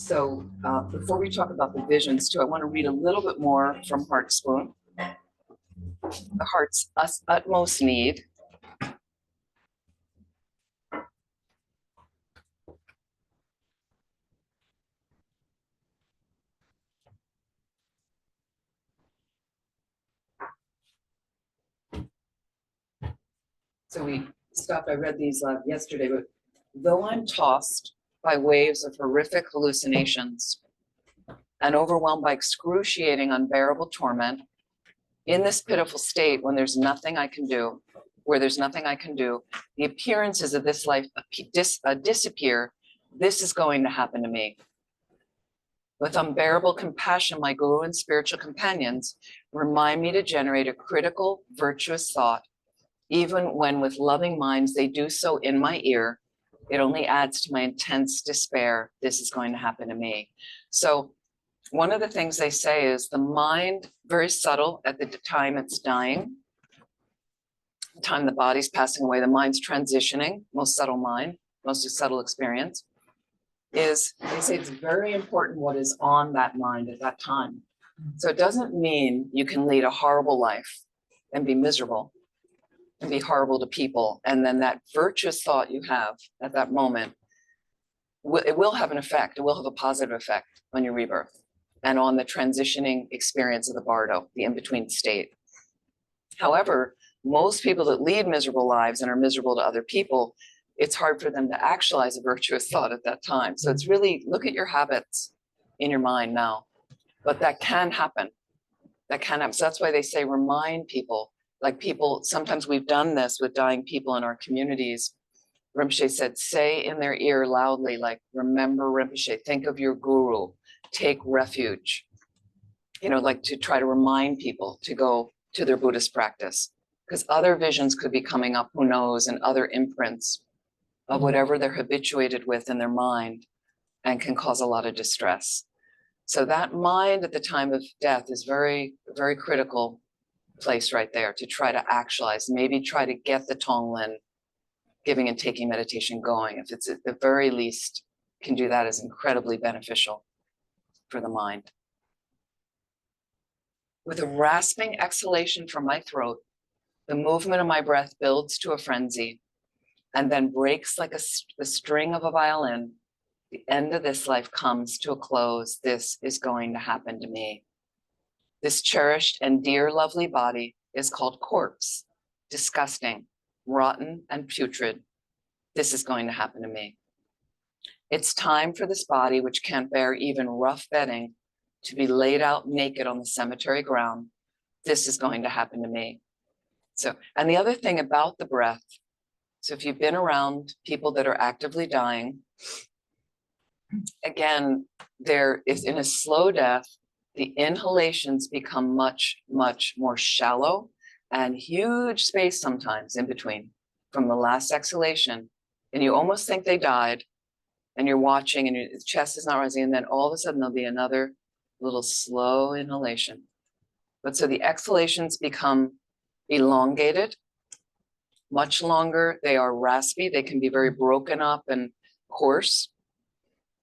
Before we talk about the visions too, I want to read a little bit more from Heart Spoon, the heart's utmost need. So we stopped, I read these yesterday, but though I'm tossed by waves of horrific hallucinations and overwhelmed by excruciating, unbearable torment, in this pitiful state when there's nothing I can do, where there's nothing I can do, the appearances of this life disappear. This is going to happen to me. With unbearable compassion, my guru and spiritual companions remind me to generate a critical, virtuous thought, even when with loving minds they do so in my ear. It only adds to my intense despair. This is going to happen to me. So one of the things they say is the mind, very subtle at the time it's dying, the time the body's passing away, the mind's transitioning, most subtle mind, most subtle experience, is they say it's very important what is on that mind at that time. So it doesn't mean you can lead a horrible life and be miserable and be horrible to people. And then that virtuous thought you have at that moment, it will have an effect. It will have a positive effect on your rebirth and on the transitioning experience of the bardo, the in-between state. However, most people that lead miserable lives and are miserable to other people, it's hard for them to actualize a virtuous thought at that time. So it's really, look at your habits in your mind now. But that can happen. That can happen. So that's why they say remind people, like people, sometimes we've done this with dying people in our communities. Rinpoche said, say in their ear loudly, like, remember Rinpoche, think of your guru, take refuge. You know, like to try to remind people to go to their Buddhist practice, because other visions could be coming up, who knows, and other imprints of whatever they're habituated with in their mind and can cause a lot of distress. So that mind at the time of death is very, very critical place right there to try to actualize, maybe try to get the Tonglen giving and taking meditation going. If it's at the very least can do that, is incredibly beneficial for the mind. With a rasping exhalation from my throat, the movement of my breath builds to a frenzy and then breaks like the string of a violin. The end of this life comes to a close. This is going to happen to me. This cherished and dear, lovely body is called corpse, disgusting, rotten, and putrid. This is going to happen to me. It's time for this body, which can't bear even rough bedding, to be laid out naked on the cemetery ground. This is going to happen to me. So, and the other thing about the breath, so if you've been around people that are actively dying, again, there is in a slow death, the inhalations become much, much more shallow and huge space sometimes in between from the last exhalation. And you almost think they died and you're watching and your chest is not rising. And then all of a sudden there'll be another little slow inhalation. But so the exhalations become elongated, much longer. They are raspy. They can be very broken up and coarse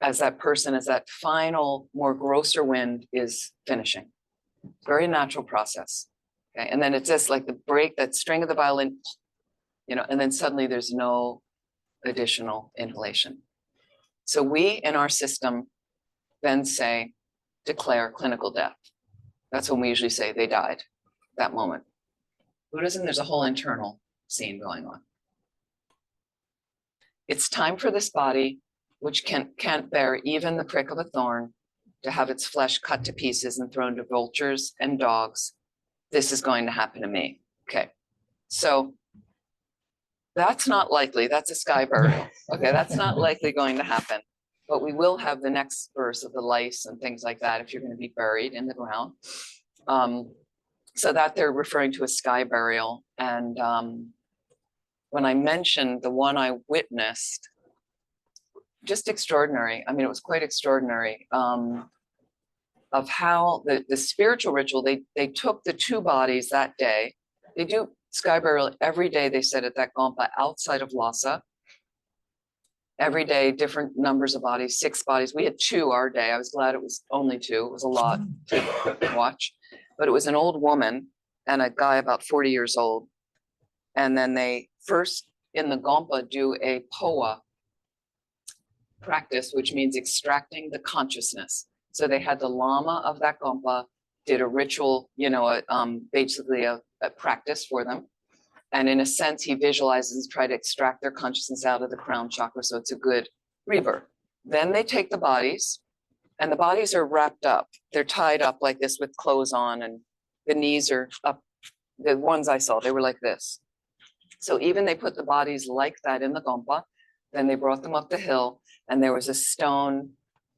as that person, as that final, more grosser wind is finishing. Very natural process. Okay. And then it's just like the break, that string of the violin, you know, and then suddenly there's no additional inhalation. So we in our system then say, declare clinical death. That's when we usually say they died that moment. Buddhism, there's a whole internal scene going on. It's time for this body, which can't bear even the prick of a thorn, to have its flesh cut to pieces and thrown to vultures and dogs. This is going to happen to me. Okay, so that's not likely. That's a sky burial. Okay, that's not likely going to happen. But we will have the next verse of the lice and things like that if you're going to be buried in the ground. So that they're referring to a sky burial. And when I mentioned the one I witnessed, just extraordinary. I mean, it was quite extraordinary of how the spiritual ritual, they took the two bodies that day. They do sky burial every day, they said, at that Gompa outside of Lhasa. every day, different numbers of bodies, 6 bodies. We had 2 our day. I was glad it was only 2. It was a lot to watch, but it was an old woman and a guy about 40 years old. And then they first in the Gompa do a POA practice, which means extracting the consciousness. So they had the Lama of that Gompa did a ritual, basically a practice for them. And in a sense, he visualizes, try to extract their consciousness out of the crown chakra. So it's a good rebirth. Then they take the bodies, and the bodies are wrapped up. They're tied up like this with clothes on, and the knees are up. The ones I saw, they were like this. So even they put the bodies like that in the Gompa, then they brought them up the hill, and there was a stone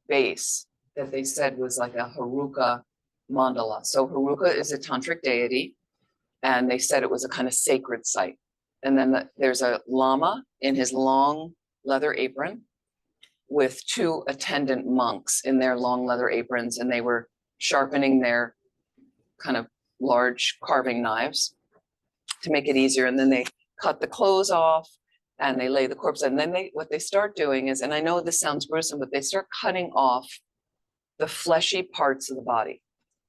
base that they said was like a Haruka mandala. So Haruka is a tantric deity, and they said it was a kind of sacred site. And then there's a lama in his long leather apron with 2 attendant monks in their long leather aprons, and they were sharpening their kind of large carving knives to make it easier. And then they cut the clothes off and they lay the corpse. And then what they start doing is, and I know this sounds gruesome, but they start cutting off the fleshy parts of the body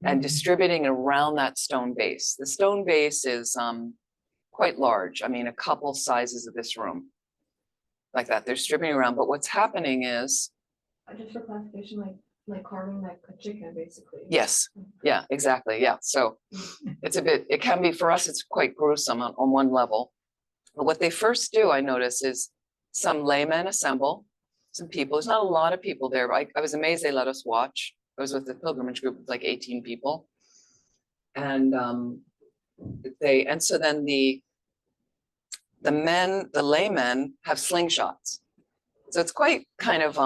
and distributing it around that stone base. The stone base is quite large. I mean, a couple sizes of this room, like that. They're distributing around. But what's happening is, just for clarification, like carving like a chicken, basically. yes, yeah, exactly, yeah. So it's it can be, for us, it's quite gruesome on one level. But what they first do, I notice, is some laymen assemble, some people. There's not a lot of people there, but I was amazed they let us watch. I was with the pilgrimage group with like 18 people. And so then the laymen have slingshots. So it's quite kind of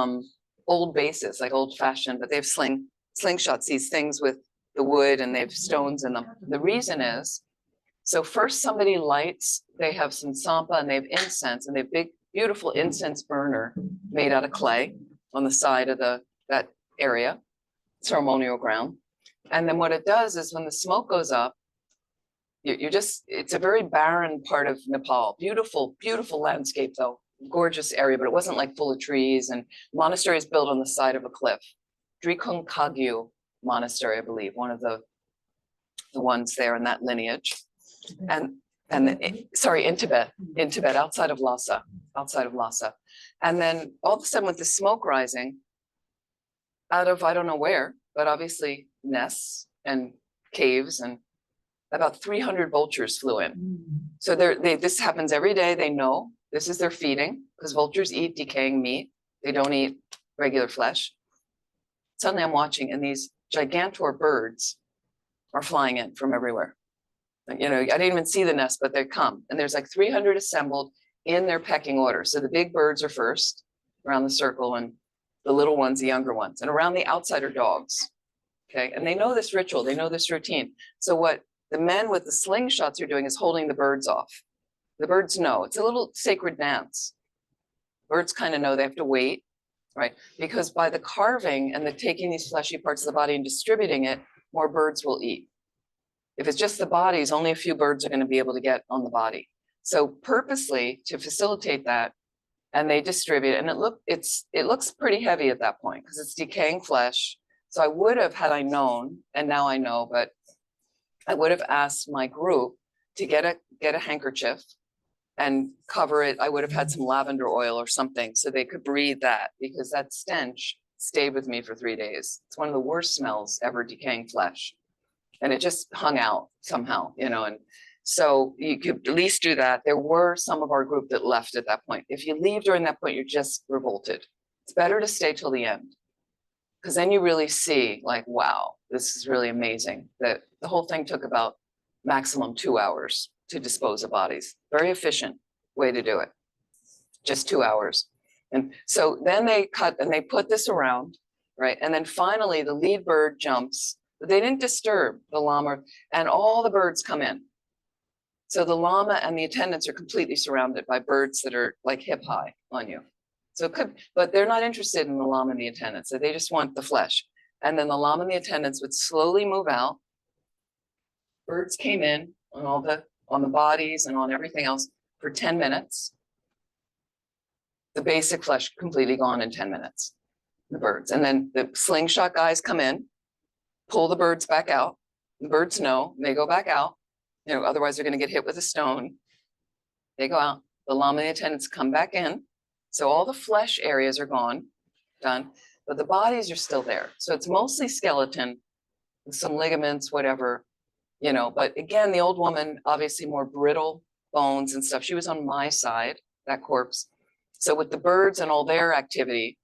old basis, like old fashioned, but they have slingshots, these things with the wood, and they have stones in them. The reason is, so first somebody lights, they have some sampa and they have incense, and they have big, beautiful incense burner made out of clay on the side of that area, ceremonial ground. And then what it does is when the smoke goes up, it's a very barren part of Nepal. Beautiful, beautiful landscape though, gorgeous area, but it wasn't like full of trees. And monastery is built on the side of a cliff. Drikung Kagyu Monastery, I believe, one of the ones there in that lineage. And sorry, in Tibet, outside of Lhasa. And then all of a sudden with the smoke rising out of, I don't know where, but obviously nests and caves, and about 300 vultures flew in. So this happens every day. They know this is their feeding, because vultures eat decaying meat. They don't eat regular flesh. Suddenly I'm watching, and these gigantor birds are flying in from everywhere. I didn't even see the nest, but they come. And there's like 300 assembled in their pecking order. So the big birds are first around the circle, and the little ones, the younger ones. And around the outside are dogs. Okay. And they know this ritual, they know this routine. So what the men with the slingshots are doing is holding the birds off. The birds know. It's a little sacred dance. Birds kind of know they have to wait, right? Because by the carving and the taking these fleshy parts of the body and distributing it, more birds will eat. If it's just the bodies, only a few birds are going to be able to get on the body. So purposely to facilitate that, and they distribute, and it looks pretty heavy at that point because it's decaying flesh. So I would have, had I known, and now I know, but I would have asked my group to get a handkerchief and cover it. I would have had some lavender oil or something so they could breathe that, because that stench stayed with me for 3 days. It's one of the worst smells ever, decaying flesh. And it just hung out somehow, and so you could at least do that. There were some of our group that left at that point. If you leave during that point, you're just revolted. It's better to stay till the end, because then you really see, like, wow, this is really amazing. That the whole thing took about maximum 2 hours to dispose of bodies. Very efficient way to do it. Just 2 hours. And so then they cut and they put this around, right? And then finally the lead bird jumps. They didn't disturb the llama, and all the birds come in. So the llama and the attendants are completely surrounded by birds that are like hip high on you. So it could, but they're not interested in the llama and the attendants. So they just want the flesh. And then the llama and the attendants would slowly move out. Birds came in on on the bodies and on everything else for 10 minutes. The basic flesh completely gone in 10 minutes, the birds. And then the slingshot guys come in, pull the birds back out. The birds know, they go back out. You know, otherwise they're going to get hit with a stone. They go out. The llama and the attendants come back in. So all the flesh areas are gone, done, but the bodies are still there. So it's mostly skeleton, with some ligaments, whatever, you know. But again, the old woman, obviously more brittle bones and stuff. She was on my side, that corpse. So with the birds and all their activity,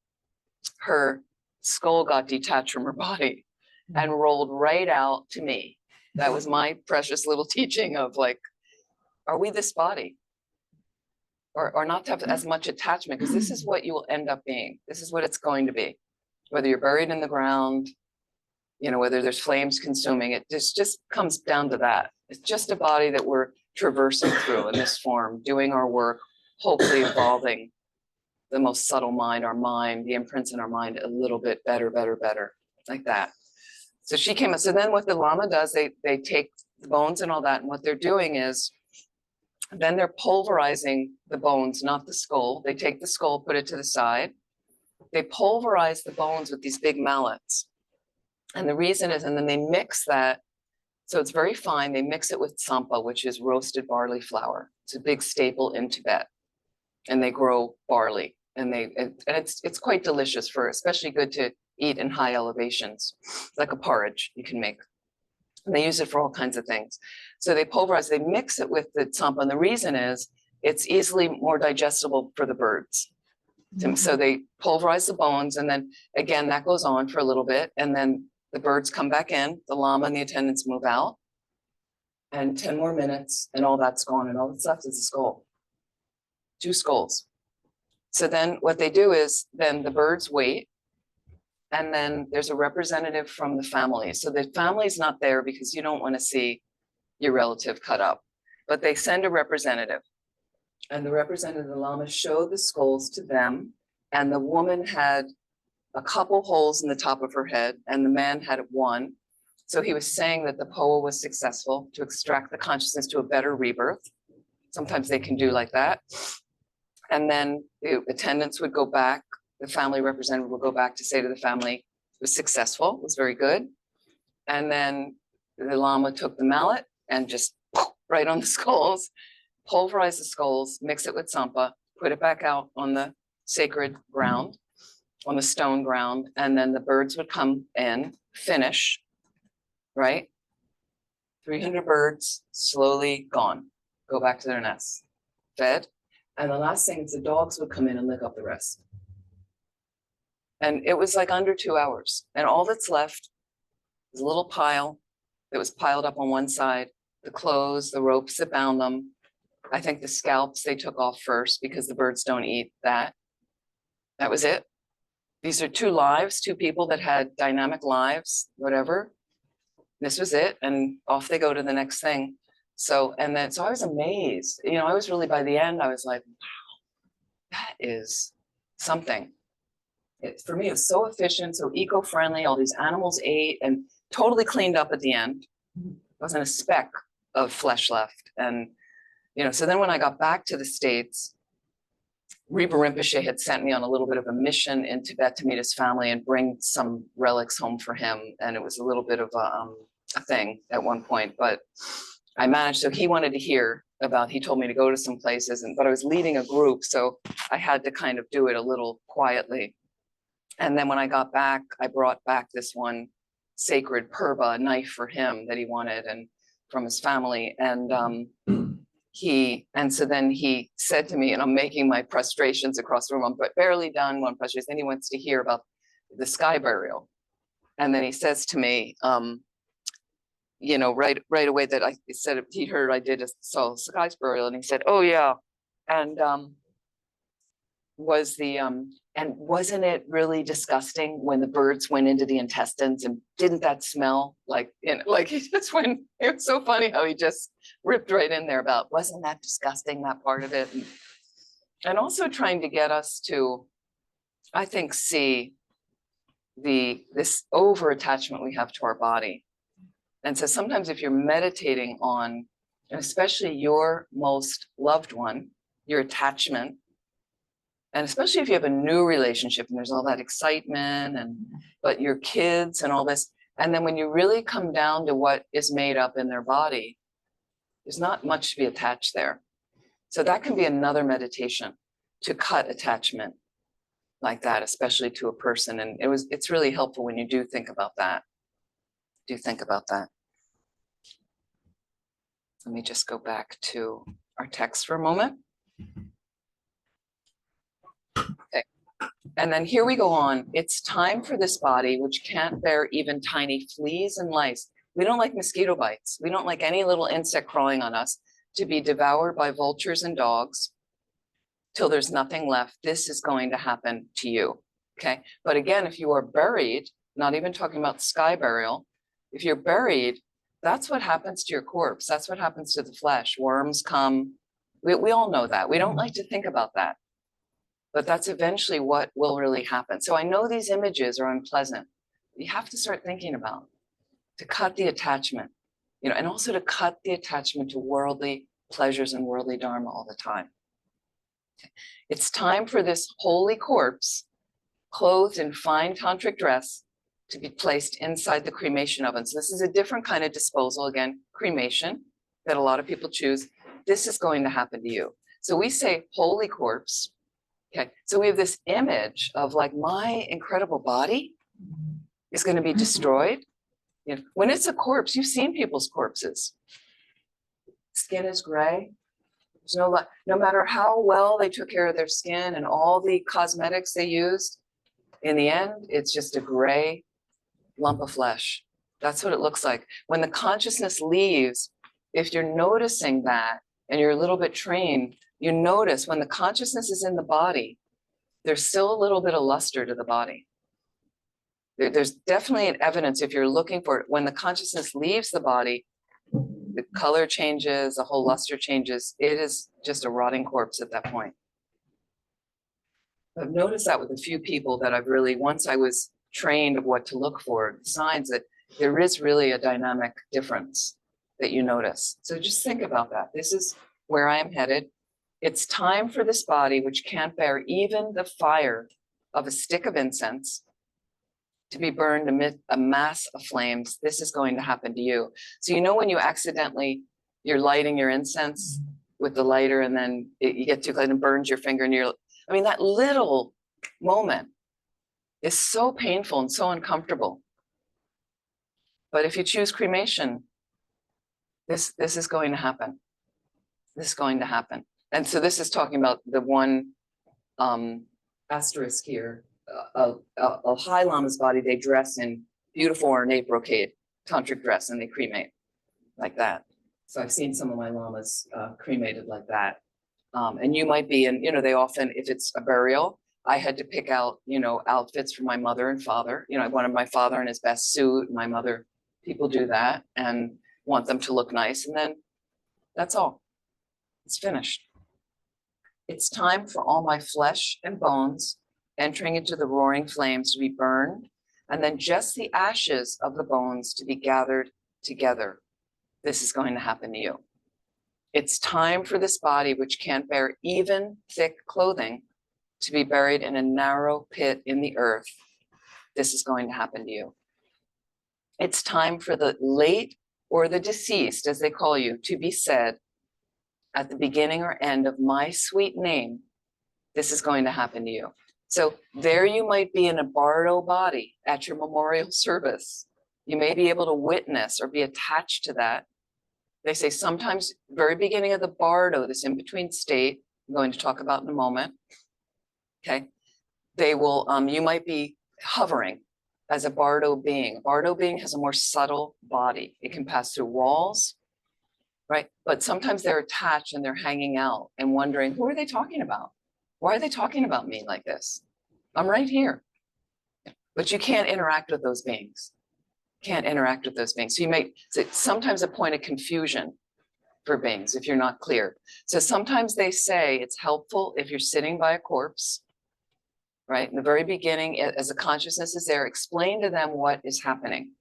her skull got detached from her body and rolled right out to me. That was my precious little teaching of like, are we this body? Or not to have as much attachment, because this is what you will end up being. This is what it's going to be. Whether you're buried in the ground, you know, whether there's flames consuming it, just comes down to that. It's just a body that we're traversing through in this form, doing our work, hopefully evolving the most subtle mind, our mind, the imprints in our mind a little bit better, like that. So she came up. So then what the Lama does, they take the bones and all that, and what they're doing is, then they're pulverizing the bones, not the skull. They take the skull, put it to the side. They pulverize the bones with these big mallets. And the reason is, and then they mix that, so it's very fine. They mix it with tsampa, which is roasted barley flour. It's a big staple in Tibet. And they grow barley. And it's quite delicious, for especially good to eat in high elevations, like a porridge you can make. And they use it for all kinds of things. So they pulverize, they mix it with the tsampa. And the reason is it's easily more digestible for the birds. So they pulverize the bones, and then again, that goes on for a little bit. And then the birds come back in, the llama and the attendants move out, and 10 more minutes and all that's gone. And all that's left is a skull, 2 skulls. So then what they do is then the birds wait, and then there's a representative from the family. So the family's not there because you don't want to see your relative cut up, but they send a representative, and the representative of the Lama showed the skulls to them. And the woman had a couple holes in the top of her head, and the man had 1. So he was saying that the poa was successful to extract the consciousness to a better rebirth. Sometimes they can do like that. And then the attendants would go back, the family representative would go back to say to the family, it was successful, it was very good. And then the Lama took the mallet and just right on the skulls, pulverize the skulls, mix it with tsampa, put it back out on the sacred ground, on the stone ground, and then the birds would come in, finish, right? 300 birds, slowly gone, go back to their nests, fed. And the last thing is the dogs would come in and lick up the rest. And it was like under 2 hours. And all that's left is a little pile that was piled up on one side, the clothes, the ropes that bound them. I think the scalps they took off first because the birds don't eat that. That was it. These are 2 lives, 2 people that had dynamic lives, whatever. This was it. And off they go to the next thing. So, and then, so I was amazed, you know, I was really, by the end, I was like, wow, that is something. For me, it was so efficient, so eco-friendly, all these animals ate and totally cleaned up at the end. Wasn't a speck of flesh left. And, you know, so then when I got back to the States, Reba Rinpoche had sent me on a little bit of a mission in Tibet to meet his family and bring some relics home for him. And it was a little bit of a thing at one point, but I managed, so he wanted to hear about, he told me to go to some places, but I was leading a group, so I had to kind of do it a little quietly. And then when I got back, I brought back this one sacred purba knife for him that he wanted and from his family. And so then he said to me, and I'm making my prostrations across the room, I'm barely done one prostration, then he wants to hear about the sky burial. And then he says to me, you know, right away that I said he heard I did a sky burial, and he said, "Oh yeah," and wasn't it really disgusting when the birds went into the intestines, and didn't that smell like, you know, like he just went, it was so funny how he just ripped right in there about, wasn't that disgusting, that part of it, and also trying to get us to, I think, see this over attachment we have to our body. And so sometimes if you're meditating on, and especially your most loved one, your attachment, And especially if you have a new relationship and there's all that excitement but your kids and all this. And then when you really come down to what is made up in their body, there's not much to be attached there. So that can be another meditation, to cut attachment like that, especially to a person. And it's really helpful when you do think about that. Do think about that. Let me just go back to our text for a moment. Okay. And then here we go on. It's time for this body, which can't bear even tiny fleas and lice. We don't like mosquito bites. We don't like any little insect crawling on us, to be devoured by vultures and dogs till there's nothing left. This is going to happen to you. Okay. But again, if you are buried, not even talking about sky burial, if you're buried, that's what happens to your corpse. That's what happens to the flesh. Worms come. We all know that. We don't like to think about that. But that's eventually what will really happen. So I know these images are unpleasant. You have to start thinking about to cut the attachment, and also to cut the attachment to worldly pleasures and worldly dharma all the time. It's time for this holy corpse, clothed in fine tantric dress, to be placed inside the cremation oven. So this is a different kind of disposal, again, cremation, that a lot of people choose. This is going to happen to you. So we say holy corpse. Okay, so we have this image of like, my incredible body is going to be destroyed. When it's a corpse, you've seen people's corpses. Skin is gray. There's no matter how well they took care of their skin and all the cosmetics they used, in the end, it's just a gray lump of flesh. That's what it looks like. When the consciousness leaves, if you're noticing that and you're a little bit trained, you notice when the consciousness is in the body, there's still a little bit of luster to the body. There's definitely an evidence, if you're looking for it, when the consciousness leaves the body, the color changes, the whole luster changes. It is just a rotting corpse at that point. I've noticed that with a few people that I've really, once I was trained of what to look for, signs that there is really a dynamic difference that you notice. So just think about that. This is where I am headed. It's time for this body, which can't bear even the fire of a stick of incense, to be burned amid a mass of flames. This is going to happen to you. So when you accidentally, you're lighting your incense with the lighter and then you get too close and it burns your finger and that little moment is so painful and so uncomfortable. But if you choose cremation, this is going to happen. This is going to happen. And so this is talking about the one asterisk here. A High Lama's body, they dress in beautiful ornate brocade, tantric dress, and they cremate like that. So I've seen some of my lamas cremated like that. And you might be in, they often, if it's a burial, I had to pick out, outfits for my mother and father. I wanted my father in his best suit, my mother, people do that and want them to look nice. And then that's all. It's finished. It's time for all my flesh and bones entering into the roaring flames to be burned, and then just the ashes of the bones to be gathered together. This is going to happen to you. It's time for this body, which can't bear even thick clothing, to be buried in a narrow pit in the earth. This is going to happen to you. It's time for the late or the deceased, as they call you, to be said at the beginning or end of my sweet name. This is going to happen to you. So there you might be in a bardo body at your memorial service. You may be able to witness or be attached to that. They say sometimes very beginning of the bardo, this in-between state, I'm going to talk about in a moment. Okay. They will, you might be hovering as a bardo being. A bardo being has a more subtle body. It can pass through walls, right? But sometimes they're attached and they're hanging out and wondering, who are they talking about? Why are they talking about me like this? I'm right here. But you can't interact with those beings. Can't interact with those beings. So it's sometimes a point of confusion for beings if you're not clear. So sometimes they say it's helpful if you're sitting by a corpse, right? In the very beginning, as the consciousness is there, explain to them what is happening.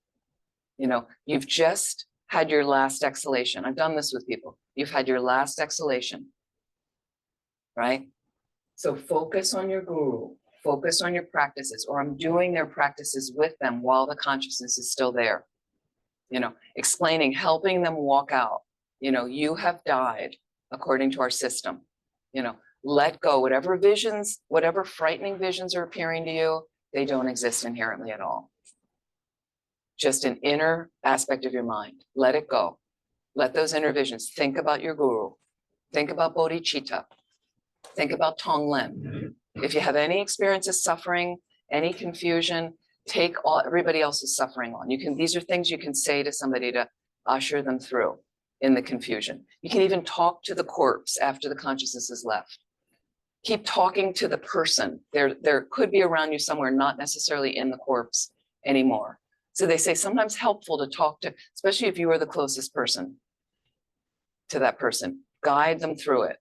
You've just had your last exhalation. I've done this with people. You've had your last exhalation, right? So focus on your guru, focus on your practices, or I'm doing their practices with them while the consciousness is still there. You know, explaining, helping them walk out. You know, you have died according to our system. You know, let go, whatever visions, whatever frightening visions are appearing to you, they don't exist inherently at all. Just an inner aspect of your mind. Let it go. Let those inner visions. Think about your guru. Think about bodhicitta. Think about Tonglen. If you have any experience of suffering, any confusion, take everybody else's suffering on. You can, these are things you can say to somebody to usher them through in the confusion. You can even talk to the corpse after the consciousness is left. Keep talking to the person. There could be around you somewhere, not necessarily in the corpse anymore. So they say sometimes helpful to talk to, especially if you are the closest person to that person. Guide them through it.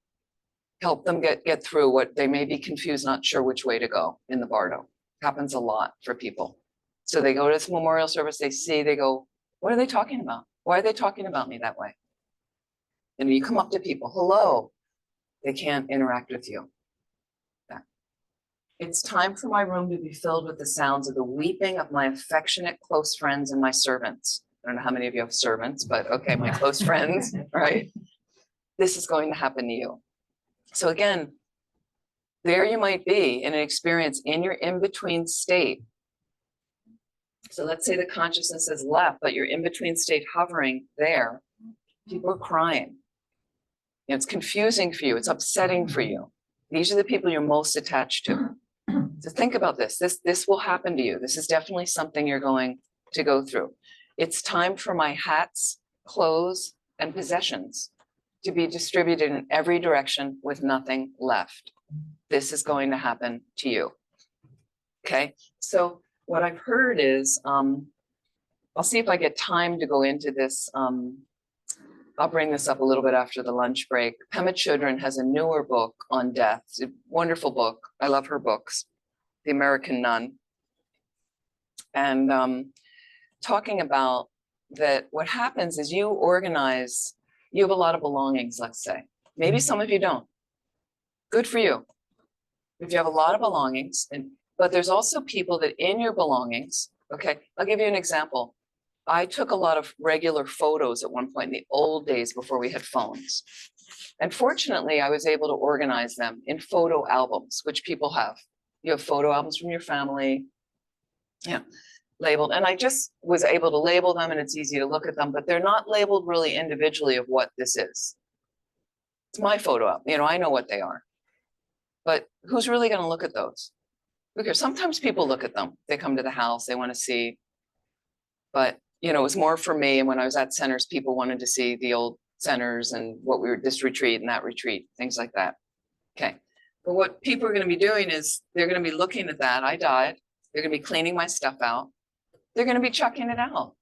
Help them get through what they may be confused, not sure which way to go in the bardo. Happens a lot for people. So they go to this memorial service, they go, what are they talking about? Why are they talking about me that way? And you come up to people, hello, they can't interact with you. It's time for my room to be filled with the sounds of the weeping of my affectionate close friends and my servants. I don't know how many of you have servants, but okay, my close friends, right? This is going to happen to you. So again, there you might be in an experience in your in-between state. So let's say the consciousness is left, but you're in-between state hovering there. People are crying. You know, it's confusing for you. It's upsetting for you. These are the people you're most attached to. So think about this. This will happen to you. This is definitely something you're going to go through. It's time for my hats, clothes, and possessions to be distributed in every direction with nothing left. This is going to happen to you. Okay, so what I've heard is, I'll see if I get time to go into this. I'll bring this up a little bit after the lunch break. Pema Chodron has a newer book on death. It's a wonderful book. I love her books, The American Nun. And talking about that what happens is you organize, you have a lot of belongings, let's say. Maybe some of you don't. Good for you. If you have a lot of belongings, but there's also people that in your belongings, okay, I'll give you an example. I took a lot of regular photos at one point in the old days before we had phones. And fortunately, I was able to organize them in photo albums, which people have. You have photo albums from your family, yeah, labeled. And I just was able to label them and it's easy to look at them, but they're not labeled really individually of what this is. It's my photo album, you know, I know what they are. But who's really going to look at those? Because sometimes people look at them. They come to the house, they want to see. But, you know, it was more for me. And when I was at centers, people wanted to see the old centers and what we were, this retreat and that retreat, things like that. Okay. But what people are going to be doing is they're going to be looking at that. I died. They're going to be cleaning my stuff out. They're going to be chucking it out.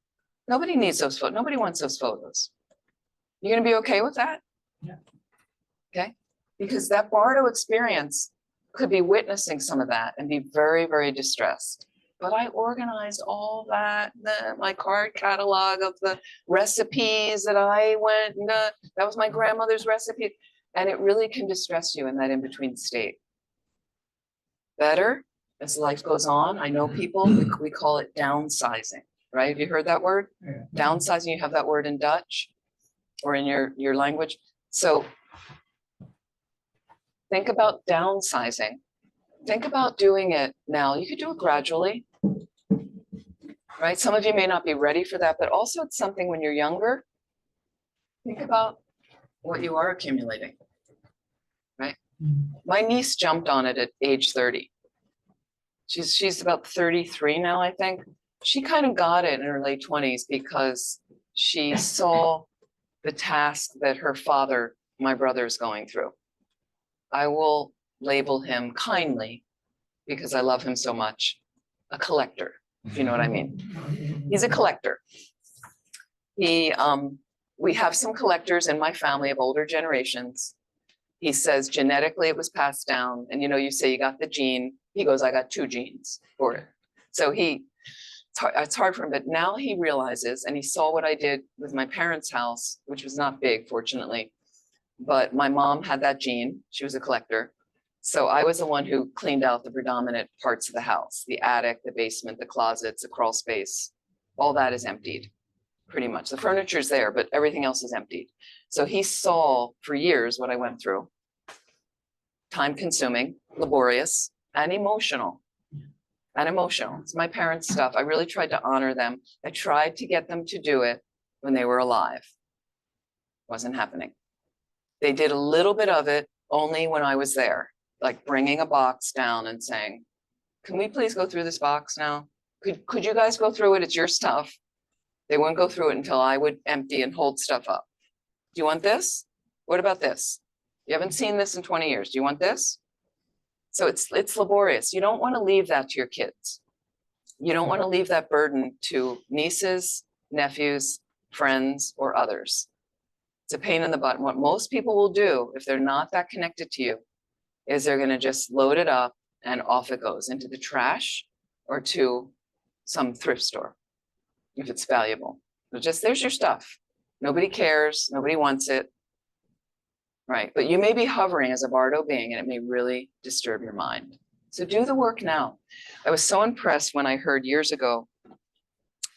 Nobody needs those photos. Nobody wants those photos. You're going to be okay with that? Yeah. Okay. Because that bardo experience could be witnessing some of that and be very, very distressed. But I organized all that, my card catalog of the recipes that I went, and that was my grandmother's recipe. And it really can distress you in that in-between state. Better as life goes on. I know people, we call it downsizing, right? Have you heard that word? Yeah. Downsizing, you have that word in Dutch or in your language. So think about downsizing. Think about doing it now. You could do it gradually, right? Some of you may not be ready for that, but also it's something when you're younger, think about what you are accumulating, right? My niece jumped on it at age 30. She's about 33 now, I think. She kind of got it in her late 20s because she saw the task that her father, my brother, is going through. I will label him kindly, because I love him so much, a collector, if you know what I mean. He's a collector. We have some collectors in my family of older generations. He says genetically it was passed down. And you know, you say you got the gene. He goes, I got 2 genes for it. So it's hard for him, but now he realizes, and he saw what I did with my parents' house, which was not big, fortunately. But my mom had that gene. She was a collector. So I was the one who cleaned out the predominant parts of the house, the attic, the basement, the closets, the crawl space. All that is emptied, pretty much. The furniture's there, but everything else is emptied. So he saw for years what I went through. Time consuming, laborious, and emotional. And emotional. It's my parents' stuff. I really tried to honor them. I tried to get them to do it when they were alive. Wasn't happening. They did a little bit of it only when I was there, like bringing a box down and saying, can we please go through this box now? Could you guys go through it? It's your stuff. They wouldn't go through it until I would empty and hold stuff up. Do you want this? What about this? You haven't seen this in 20 years. Do you want this? So it's laborious. You don't want to leave that to your kids. You don't want to leave that burden to nieces, nephews, friends, or others. It's a pain in the butt. And what most people will do if they're not that connected to you is they're going to just load it up and off it goes into the trash or to some thrift store if it's valuable. But just there's your stuff. Nobody cares. Nobody wants it. Right. But you may be hovering as a Bardo being and it may really disturb your mind. So do the work now. I was so impressed when I heard years ago,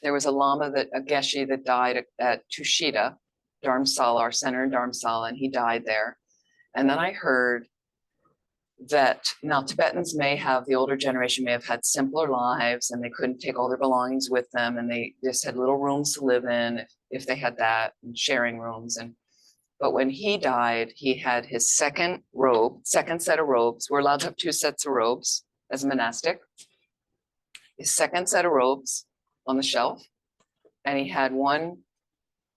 there was a Lama, a Geshe that died at Tushita, Dharamsala, our center in Dharamsala, and he died there. And then I heard that now Tibetans may have, the older generation may have had simpler lives and they couldn't take all their belongings with them and they just had little rooms to live in if they had that, and sharing rooms. But when he died, he had his second set of robes. We're allowed to have 2 sets of robes as a monastic. His second set of robes on the shelf. And he had one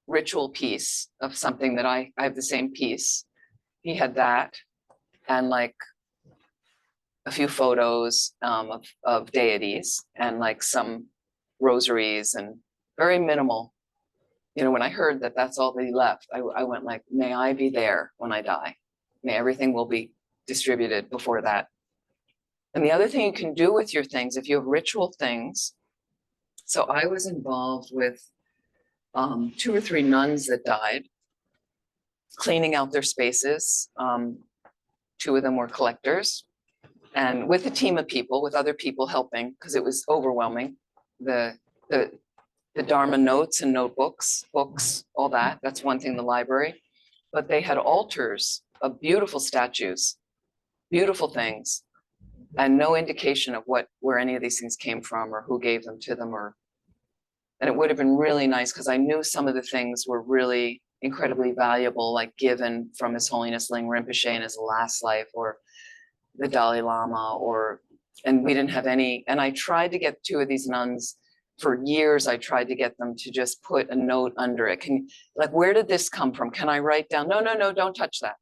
ritual piece of something that I have the same piece. He had that and like a few photos of deities and like some rosaries and very minimal. You know, when I heard that that's all that he left, I went like, may I be there when I die. May everything will be distributed before that. And the other thing you can do with your things, if you have ritual things. So I was involved with 2 or 3 nuns that died, cleaning out their spaces. 2 of them were collectors, and with a team of people, with other people helping, because it was overwhelming. The Dharma notes and notebooks, books, all that. That's one thing, the library. But they had altars of beautiful statues, beautiful things, and no indication of where any of these things came from or who gave them to them. And it would have been really nice because I knew some of the things were really incredibly valuable, like given from His Holiness Ling Rinpoche in his last life, or the Dalai Lama, and we didn't have any. And I tried to get 2 of these nuns. For years, I tried to get them to just put a note under it. Where did this come from? Can I write down? No, don't touch that.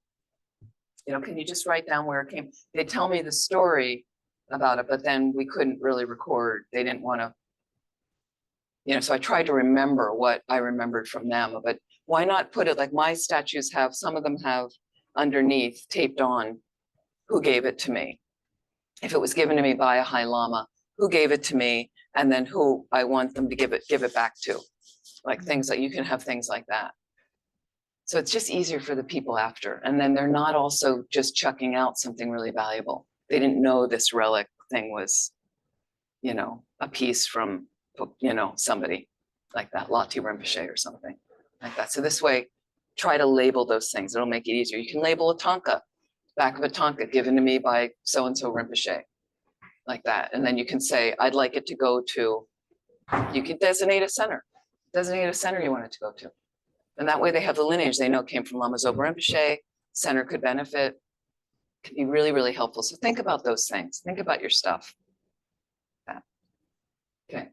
You know, can you just write down where it came? They tell me the story about it, but then we couldn't really record. They didn't want to, you know, so I tried to remember what I remembered from them, but why not put it like my statues have, some of them have underneath taped on, who gave it to me? If it was given to me by a High Lama, who gave it to me? And then who I want them to give it back to, like things that you can have things like that. So it's just easier for the people after. And then they're not also just chucking out something really valuable. They didn't know this relic thing was, you know, a piece from, you know, somebody like that, Lati Rinpoche or something like that. So this way, try to label those things. It'll make it easier. You can label a Tonka, back of a Tonka given to me by so-and-so Rinpoche. Like that. And then you can say, I'd like it to go to, you can designate a center you want it to go to. And that way they have the lineage, they know it came from Lama Zopa Rinpoche, center could benefit, can be really, really helpful. So think about those things. Think about your stuff. Okay.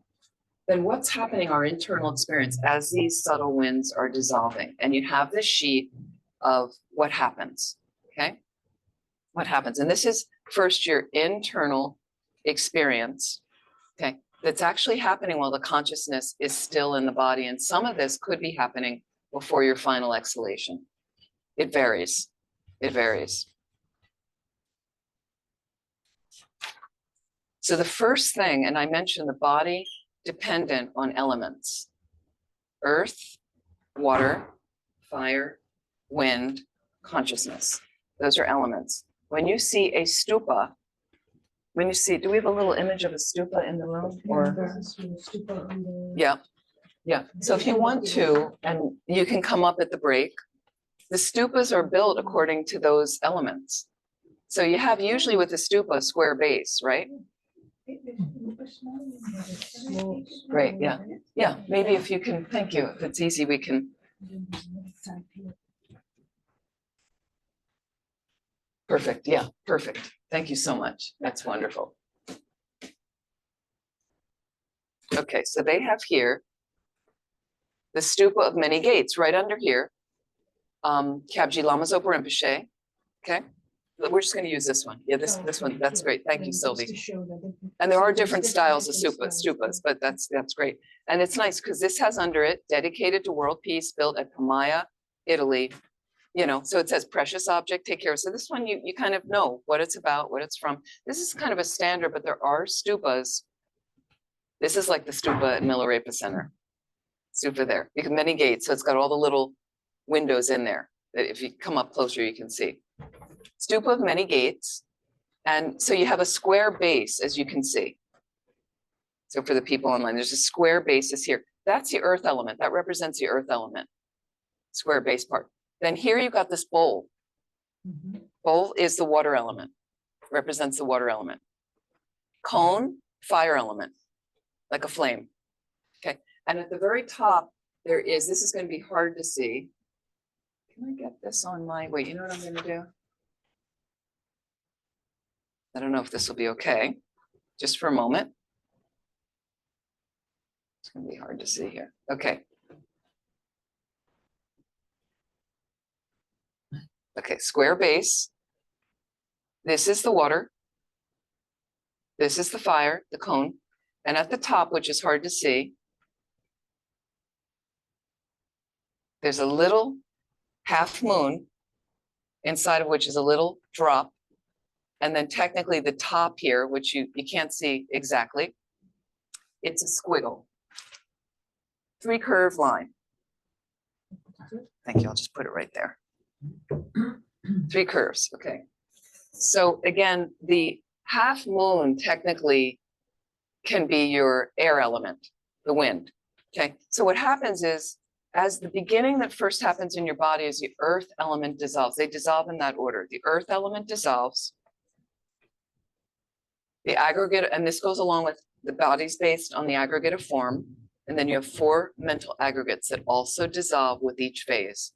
Then what's happening, our internal experience as these subtle winds are dissolving, and you have this sheet of what happens, okay? What happens, and this is first your internal experience, okay, that's actually happening while the consciousness is still in the body. And some of this could be happening before your final exhalation. It varies. It varies. So the first thing, and I mentioned the body dependent on elements: earth, water, fire, wind, consciousness. Those are elements. when you see a stupa, when you see, do we have a little image of a stupa in the room? Or, yeah, yeah. So if you want to, and you can come up at the break, the stupas are built according to those elements. So you have usually with the stupa a square base, right? Great, yeah. Yeah, maybe if you can, thank you. If it's easy, we can. Perfect, yeah, perfect. Thank you so much. That's wonderful. Okay, so they have here the stupa of many gates right under here. Kyabji Lama Zopa Rinpoche. Okay, but we're just going to use this one. Yeah, this one. That's great. Thank you, Sylvie. And there are different styles of stupas, but that's great. And it's nice because this has under it dedicated to world peace, built at Pamaya, Italy. You know, so it says precious object, take care of. So this one you kind of know what it's about, what it's from. This is kind of a standard, but there are stupas. This is like the stupa at Milarepa Center. Stupa there. You have many gates, so it's got all the little windows in there that if you come up closer, you can see. Stupa of many gates. And so you have a square base, as you can see. So for the people online, there's a square basis here. That's the earth element. That represents the earth element. Square base part. Then here you've got this bowl. Bowl is the water element, represents the water element. Cone, fire element, like a flame. Okay, and at the very top, there is, this is going to be hard to see. Can I get this on my, wait, you know what I'm going to do? I don't know if this will be okay, just for a moment. It's going to be hard to see here. Okay. Okay, square base. This is the water. This is the fire, the cone. And at the top, which is hard to see, there's a little half moon inside of which is a little drop. And then technically the top here, which you can't see exactly, it's a squiggle. 3 curved line. Thank you, I'll just put it right there. 3 curves, okay. So again, the half moon technically can be your air element, the wind, okay? So what happens is, as the beginning that first happens in your body is the earth element dissolves. They dissolve in that order. The earth element dissolves. The aggregate, and this goes along with the body's based on the aggregate of form. And then you have 4 mental aggregates that also dissolve with each phase.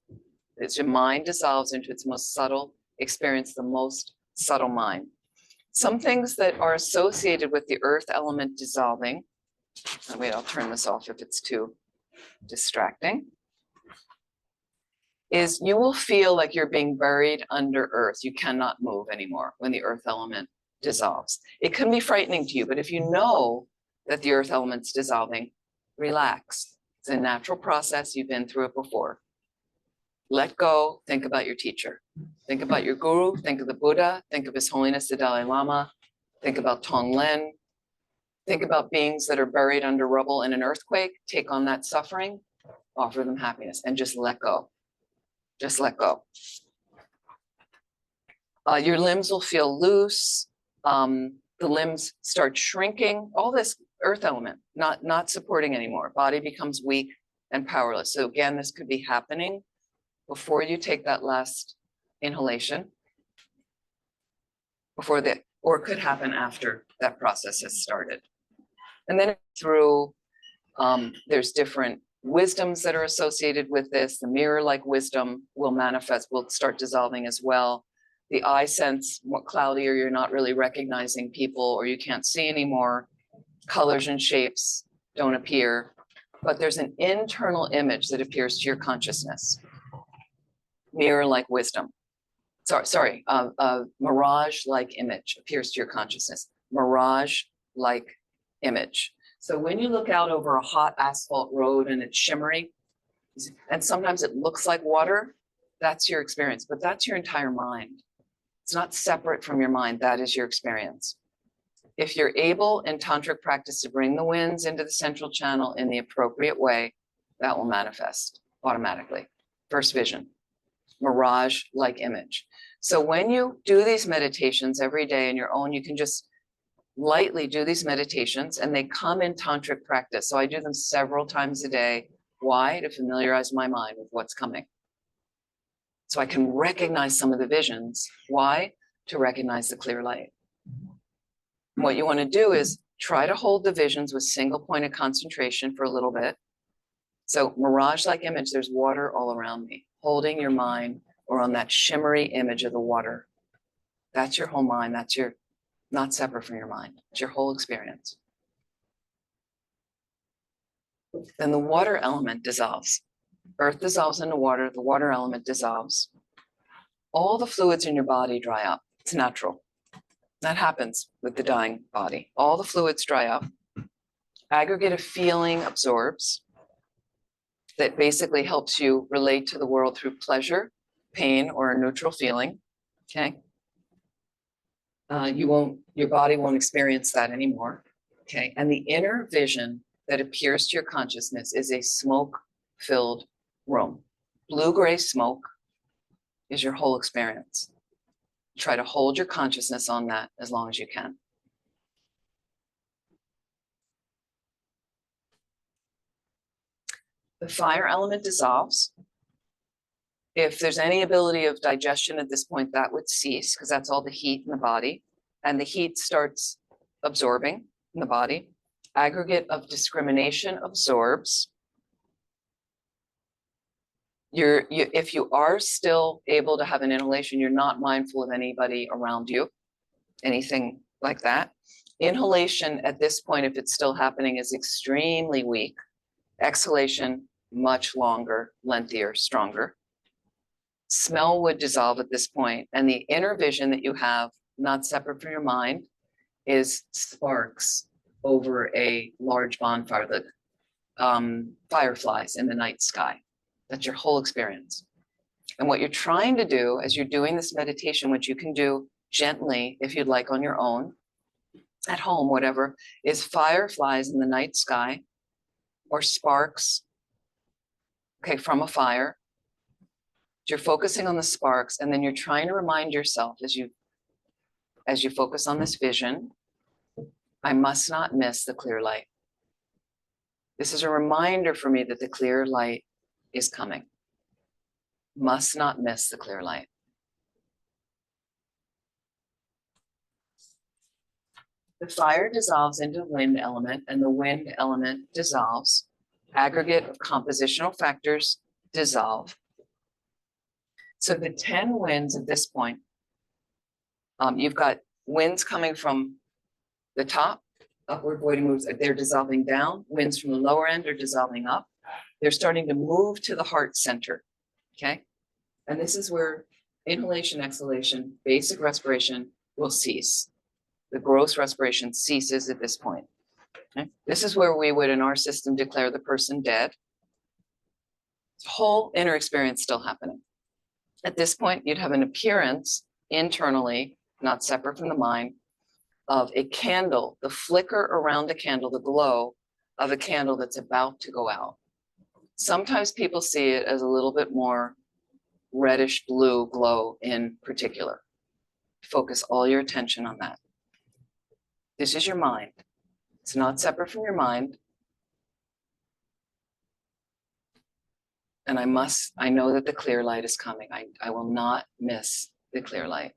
As your mind dissolves into its most subtle experience, the most subtle mind. Some things that are associated with the earth element dissolving. Oh, wait, I'll turn this off if it's too distracting. Is you will feel like you're being buried under earth. You cannot move anymore when the earth element dissolves. It can be frightening to you, but if you know that the earth element's dissolving, relax. It's a natural process. You've been through it before. Let go. Think about your teacher. Think about your guru. Think of the Buddha. Think of His Holiness the Dalai Lama. Think about Tonglen. Think about beings that are buried under rubble in an earthquake. Take on that suffering. Offer them happiness and just let go. Just let go. Your limbs will feel loose. The limbs start shrinking. All this earth element, not supporting anymore. Body becomes weak and powerless. So again, this could be happening before you take that last inhalation, or it could happen after that process has started. And then through, there's different wisdoms that are associated with this. The mirror-like wisdom will manifest, will start dissolving as well. The eye sense more cloudy, or you're not really recognizing people, or you can't see anymore. Colors and shapes don't appear, but there's an internal image that appears to your consciousness. Mirror-like wisdom. Sorry, a mirage-like image appears to your consciousness. Mirage-like image. So when you look out over a hot asphalt road and it's shimmery, and sometimes it looks like water, that's your experience, but that's your entire mind. It's not separate from your mind. That is your experience. If you're able in tantric practice to bring the winds into the central channel in the appropriate way, that will manifest automatically. First vision. mirage-like image. So when you do these meditations every day on your own, you can just lightly do these meditations, and they come in tantric practice. So I do them several times a day. Why? To familiarize my mind with what's coming. So I can recognize some of the visions. Why? To recognize the clear light. What you want to do is try to hold the visions with single point of concentration for a little bit. So mirage-like image, there's water all around me. Holding your mind or on that shimmery image of the water. That's your whole mind. That's your, not separate from your mind. It's your whole experience. Then the water element dissolves. Earth dissolves into water. The water element dissolves. All the fluids in your body dry up. It's natural. That happens with the dying body. All the fluids dry up. Aggregate of feeling absorbs. That basically helps you relate to the world through pleasure, pain, or a neutral feeling. Okay. Your body won't experience that anymore. Okay. And the inner vision that appears to your consciousness is a smoke-filled room. Blue-gray smoke is your whole experience. Try to hold your consciousness on that as long as you can. The fire element dissolves. If there's any ability of digestion at this point, that would cease because that's all the heat in the body. And the heat starts absorbing in the body. Aggregate of discrimination absorbs. If you are still able to have an inhalation, you're not mindful of anybody around you, anything like that. Inhalation at this point, if it's still happening, is extremely weak. Exhalation, much longer, lengthier, stronger. Smell would dissolve at this point, and the inner vision that you have, not separate from your mind, is sparks over a large bonfire, that fireflies in the night sky. That's your whole experience. And what you're trying to do as you're doing this meditation, which you can do gently if you'd like on your own, at home, whatever, is fireflies in the night sky or sparks, okay, from a fire. You're focusing on the sparks, and then you're trying to remind yourself as you focus on this vision, I must not miss the clear light. This is a reminder for me that the clear light is coming. Must not miss the clear light. The fire dissolves into wind element, and the wind element dissolves. Aggregate of compositional factors dissolve. So the 10 winds at this point, you've got winds coming from the top, upward voiding moves, they're dissolving down. Winds from the lower end are dissolving up. They're starting to move to the heart center, okay? And this is where inhalation, exhalation, basic respiration will cease. The gross respiration ceases at this point. Okay? This is where we would, in our system, declare the person dead. Whole inner experience still happening. At this point, you'd have an appearance internally, not separate from the mind, of a candle, the flicker around a candle, the glow of a candle that's about to go out. Sometimes people see it as a little bit more reddish blue glow in particular. Focus all your attention on that. This is your mind. It's not separate from your mind. And I know that the clear light is coming. I will not miss the clear light.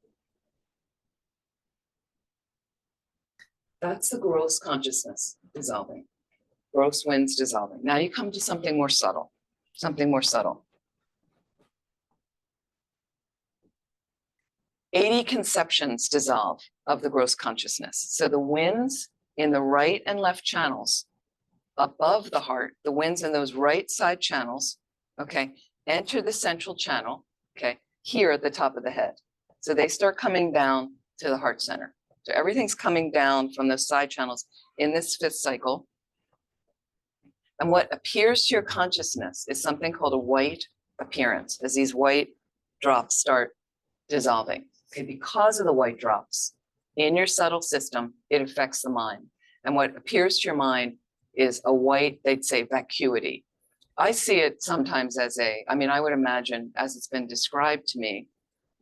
That's the gross consciousness dissolving. Gross winds dissolving. Now you come to something more subtle, something more subtle. 80 conceptions dissolve of the gross consciousness. So the winds in the right and left channels above the heart, the winds in those right side channels, okay, enter the central channel, okay, here at the top of the head. So they start coming down to the heart center. So everything's coming down from those side channels in this fifth cycle. And what appears to your consciousness is something called a white appearance, as these white drops start dissolving. Okay, because of the white drops in your subtle system, it affects the mind. And what appears to your mind is a white, they'd say vacuity. I see it sometimes as I mean, I would imagine as it's been described to me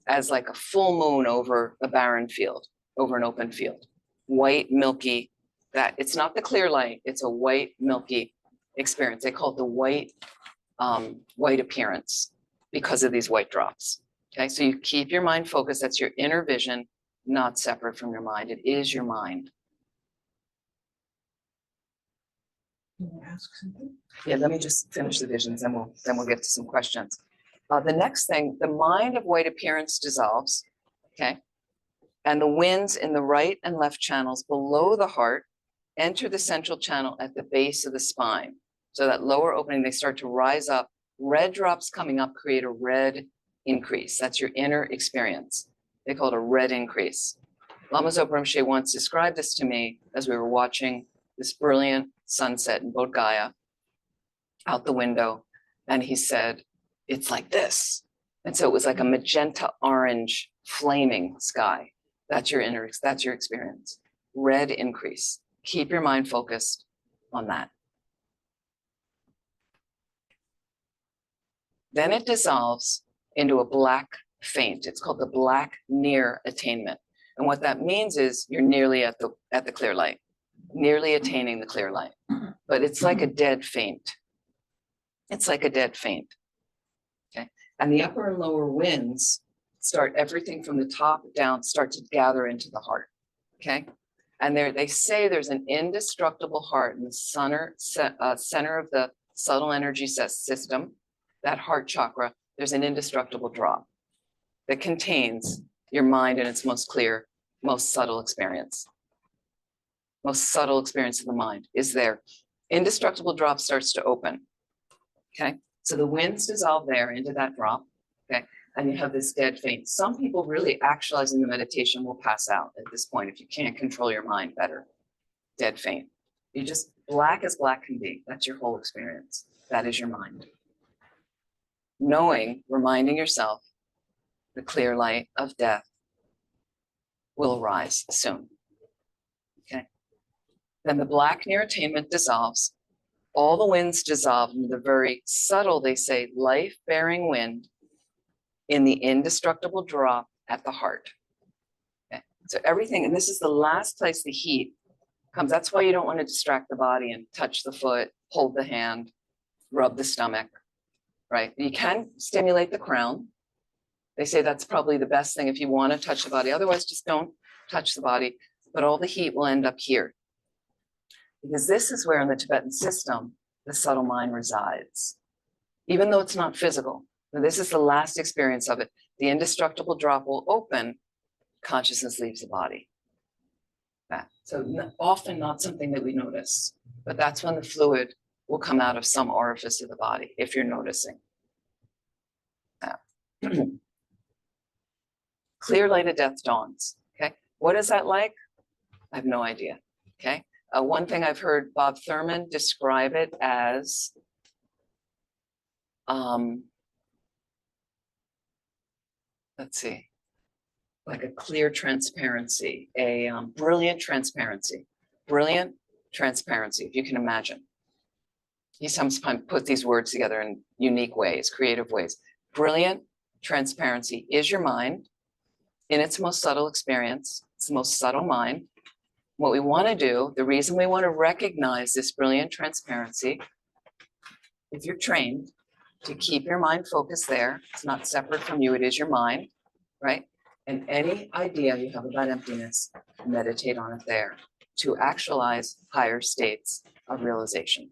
as like a full moon over a barren field, over an open field, white, milky, that it's not the clear light, it's a white, milky experience. They call it the white appearance because of these white drops. Okay, so you keep your mind focused. That's your inner vision, not separate from your mind. It is your mind. Can I ask something? Yeah, let me just finish the visions, and then we'll get to some questions. The next thing, the mind of white appearance dissolves, okay? And the winds in the right and left channels below the heart enter the central channel at the base of the spine. So that lower opening, they start to rise up. Red drops coming up create a red increase. That's your inner experience. They call it a red increase. Lama Zopa Rinpoche once described this to me as we were watching this brilliant sunset in Bodh Gaya out the window. And he said, it's like this. And so it was like a magenta orange flaming sky. That's your experience. Red increase. Keep your mind focused on that. Then it dissolves into a black faint. It's called the black near attainment. And what that means is you're nearly at the clear light, nearly attaining the clear light. But it's like a dead faint. It's like a dead faint. Okay. And the upper and lower winds start everything from the top down, start to gather into the heart. Okay. And they say there's an indestructible heart in the center of the subtle energy system, that heart chakra. There's an indestructible drop that contains your mind in its most clear, most subtle experience. Most subtle experience of the mind is there. Indestructible drop starts to open. Okay, so the winds dissolve there into that drop. Okay, and you have this dead faint. Some people really actualizing the meditation will pass out at this point if you can't control your mind better. Dead faint. You just black as black can be. That's your whole experience. That is your mind. Knowing, reminding yourself, the clear light of death will arise soon. Okay. Then the black near attainment dissolves. All the winds dissolve into the very subtle, they say, life-bearing wind in the indestructible drop at the heart. Okay. So everything, and this is the last place the heat comes. That's why you don't want to distract the body and touch the foot, hold the hand, rub the stomach, right? You can stimulate the crown. They say that's probably the best thing if you want to touch the body. Otherwise, just don't touch the body, but all the heat will end up here. Because this is where in the Tibetan system, the subtle mind resides. Even though it's not physical, this is the last experience of it. The indestructible drop will open, consciousness leaves the body. So often not something that we notice, but that's when the fluid will come out of some orifice of the body, if you're noticing. Clear light of death dawns, okay? What is that like? I have no idea, okay? One thing I've heard Bob Thurman describe it as let's see, like a clear transparency, a brilliant transparency, if you can imagine. He sometimes put these words together in unique ways, creative ways. Brilliant transparency is your mind in its most subtle experience. It's the most subtle mind. What we want to do, the reason we want to recognize this brilliant transparency, if you're trained to keep your mind focused there, it's not separate from you, it is your mind, right? And any idea you have about emptiness, meditate on it there to actualize higher states of realization.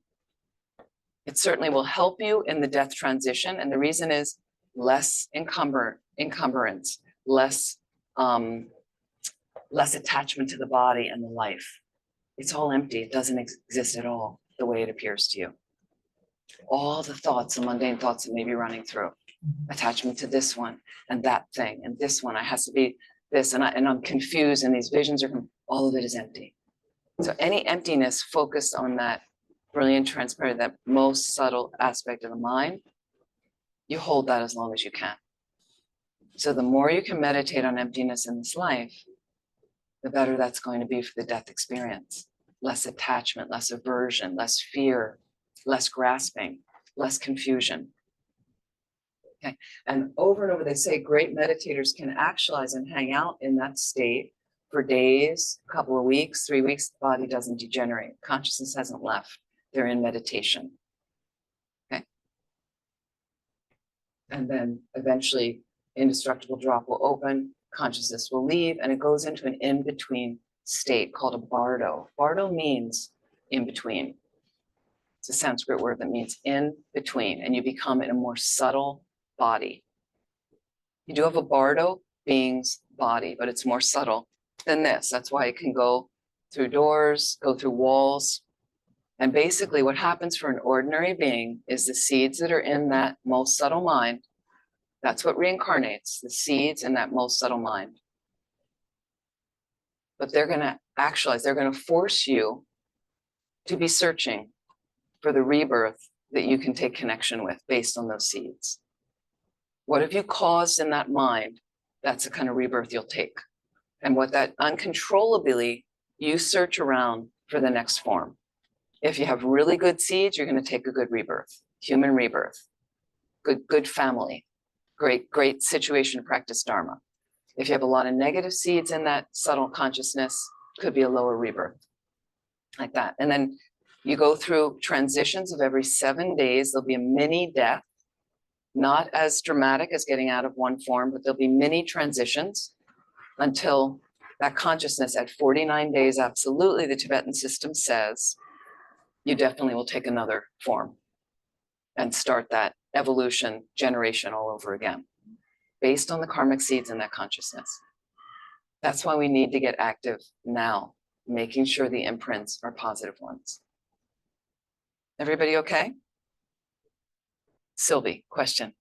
It certainly will help you in the death transition. And the reason is less encumbrance, less attachment to the body and the life. It's all empty. It doesn't exist at all the way it appears to you. All the thoughts, the mundane thoughts that may be running through, attachment to this one and that thing and this one, I has to be this, and I'm confused, and these visions are, all of it is empty. So any emptiness focused on that brilliant, transparent, that most subtle aspect of the mind, you hold that as long as you can. So the more you can meditate on emptiness in this life, the better that's going to be for the death experience. Less attachment, less aversion, less fear, less grasping, less confusion. Okay, and over they say great meditators can actualize and hang out in that state for days, a couple of weeks, 3 weeks. The body doesn't degenerate. Consciousness hasn't left. They're in meditation. Okay. And then eventually indestructible drop will open, consciousness will leave, and it goes into an in-between state called a bardo. Bardo means in between. It's a Sanskrit word that means in between, and you become in a more subtle body. You do have a bardo being's body, but it's more subtle than this. That's why it can go through doors, go through walls. And basically what happens for an ordinary being is the seeds that are in that most subtle mind, that's what reincarnates, the seeds in that most subtle mind. But they're going to actualize, they're going to force you to be searching for the rebirth that you can take connection with based on those seeds. What have you caused in that mind? That's the kind of rebirth you'll take. And what that uncontrollably, you search around for the next form. If you have really good seeds, you're going to take a good rebirth, human rebirth, good family, great situation to practice Dharma. If you have a lot of negative seeds in that subtle consciousness, could be a lower rebirth, like that. And then you go through transitions of every 7 days. There'll be a mini death, not as dramatic as getting out of one form, but there'll be mini transitions until that consciousness at 49 days, absolutely, the Tibetan system says, you definitely will take another form and start that evolution generation all over again, based on the karmic seeds in that consciousness. That's why we need to get active now, making sure the imprints are positive ones. Everybody okay? Sylvie, question.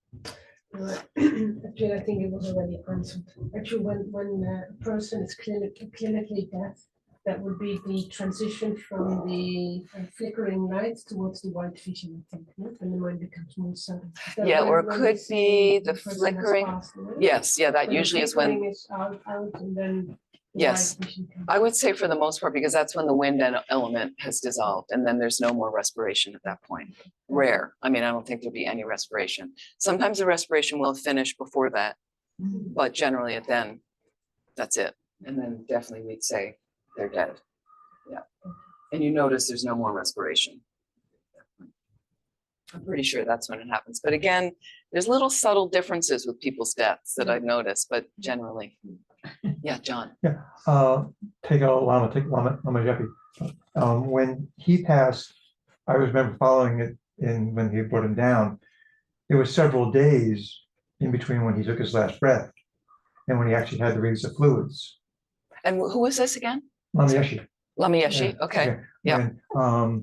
Actually, I think it was already answered. Actually, when a person is clinically deaf, that would be the transition from the flickering light towards the white vision, I think, no? And the mind becomes more subtle. Is that Yeah, or it when could we see be the person has flickering. passed away? Yes, yeah, that When the usually is flickering when, is out, and then the yes, white vision comes. I would say for the most part, because that's when the wind element has dissolved and then there's no more respiration at that point. Rare. I mean, I don't think there'll be any respiration. Sometimes the respiration will finish before that, but generally then that's it. And then definitely we'd say they're dead. Yeah. And you notice there's no more respiration. I'm pretty sure that's when it happens. But again, there's little subtle differences with people's deaths that I've noticed, but generally. Yeah, John. Yeah, take Lama Jeppy. When he passed, I remember following it when he brought him down. It was several days in between when he took his last breath and when he actually had to release the fluids. And who was this again? Lama Yeshe. Lama Yeshe, okay. Yeah. Not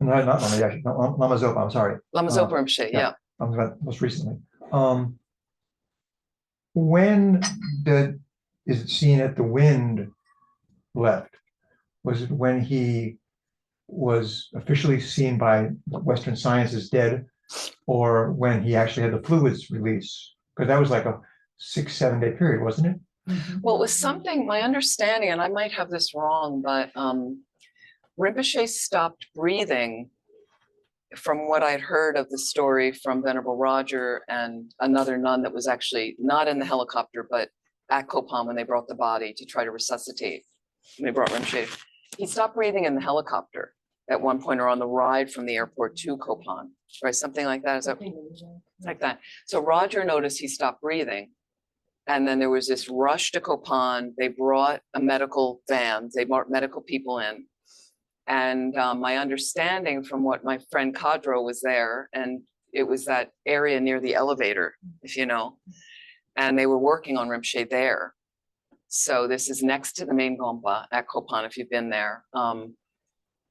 Lama Yeshe, Lama Zopa, I'm sorry. Lama Zopa Rinpoche, yeah. I'm about most recently. When is it seen that the wind left? Was it when he was officially seen by Western science as dead, or when he actually had the fluids release? Because that was like a 6-7 day period, wasn't it? Well, it was something, my understanding, and I might have this wrong, but Rinpoche stopped breathing from what I'd heard of the story from Venerable Roger and another nun that was actually not in the helicopter, but at Kopan when they brought the body to try to resuscitate. When they brought Rinpoche. He stopped breathing in the helicopter at one point or on the ride from the airport to Kopan, right? Something like that. Is that like that? So Roger noticed he stopped breathing. And then there was this rush to Kopan. They brought a medical van. They brought medical people in. And my understanding from what my friend Kadro was there, and it was that area near the elevator, if you know, and they were working on Rinpoche there. So this is next to the main Gompa at Kopan, if you've been there,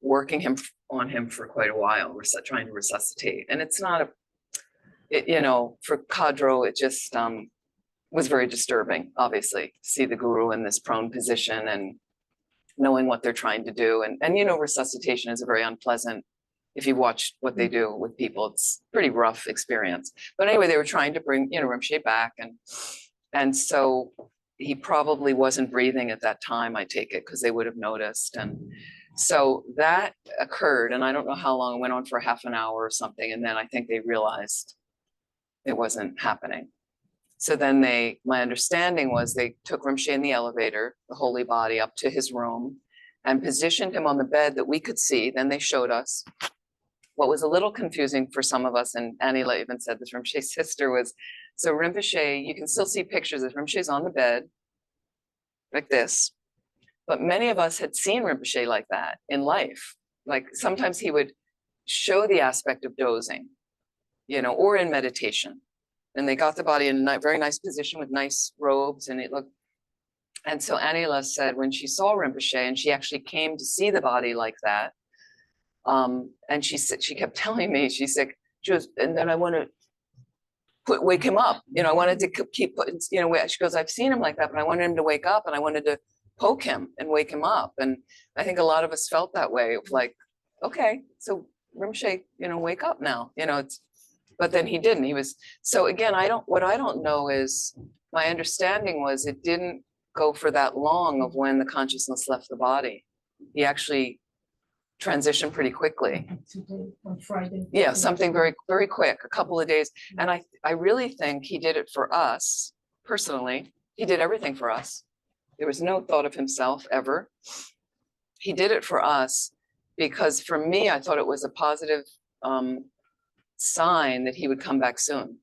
working on him for quite a while, trying to resuscitate. And it's not for Kadro, it just was very disturbing, obviously, to see the guru in this prone position and knowing what they're trying to do. And resuscitation is a very unpleasant, if you watch what they do with people, it's a pretty rough experience. But anyway, they were trying to bring, Rinpoche back. And so he probably wasn't breathing at that time, I take it, because they would have noticed. So that occurred, and I don't know how long, it went on for half an hour or something, and then I think they realized it wasn't happening. So then my understanding was they took Rinpoche in the elevator, the holy body, up to his room and positioned him on the bed that we could see. Then they showed us. What was a little confusing for some of us, and Anila even said this, Rinpoche's sister was, so Rinpoche, you can still see pictures of Rinpoche's on the bed, like this. But many of us had seen Rinpoche like that in life. Like sometimes he would show the aspect of dozing, or in meditation. And they got the body in a very nice position with nice robes, and it looked. And so Anila said when she saw Rinpoche, and she actually came to see the body like that, and she said, she kept telling me, she said, and then I want to wake him up. I wanted to keep putting, she goes, I've seen him like that, but I wanted him to wake up, and I wanted to poke him and wake him up. And I think a lot of us felt that way, like, okay, so Rinpoche, wake up now, but then he didn't. He was, so again, what I don't know is, my understanding was it didn't go for that long of when the consciousness left the body. He actually transitioned pretty quickly. Today, on Friday. Yeah, something very, very quick, a couple of days. And I really think he did it for us personally. He did everything for us. There was no thought of himself ever. He did it for us because for me, I thought it was a positive sign that he would come back soon.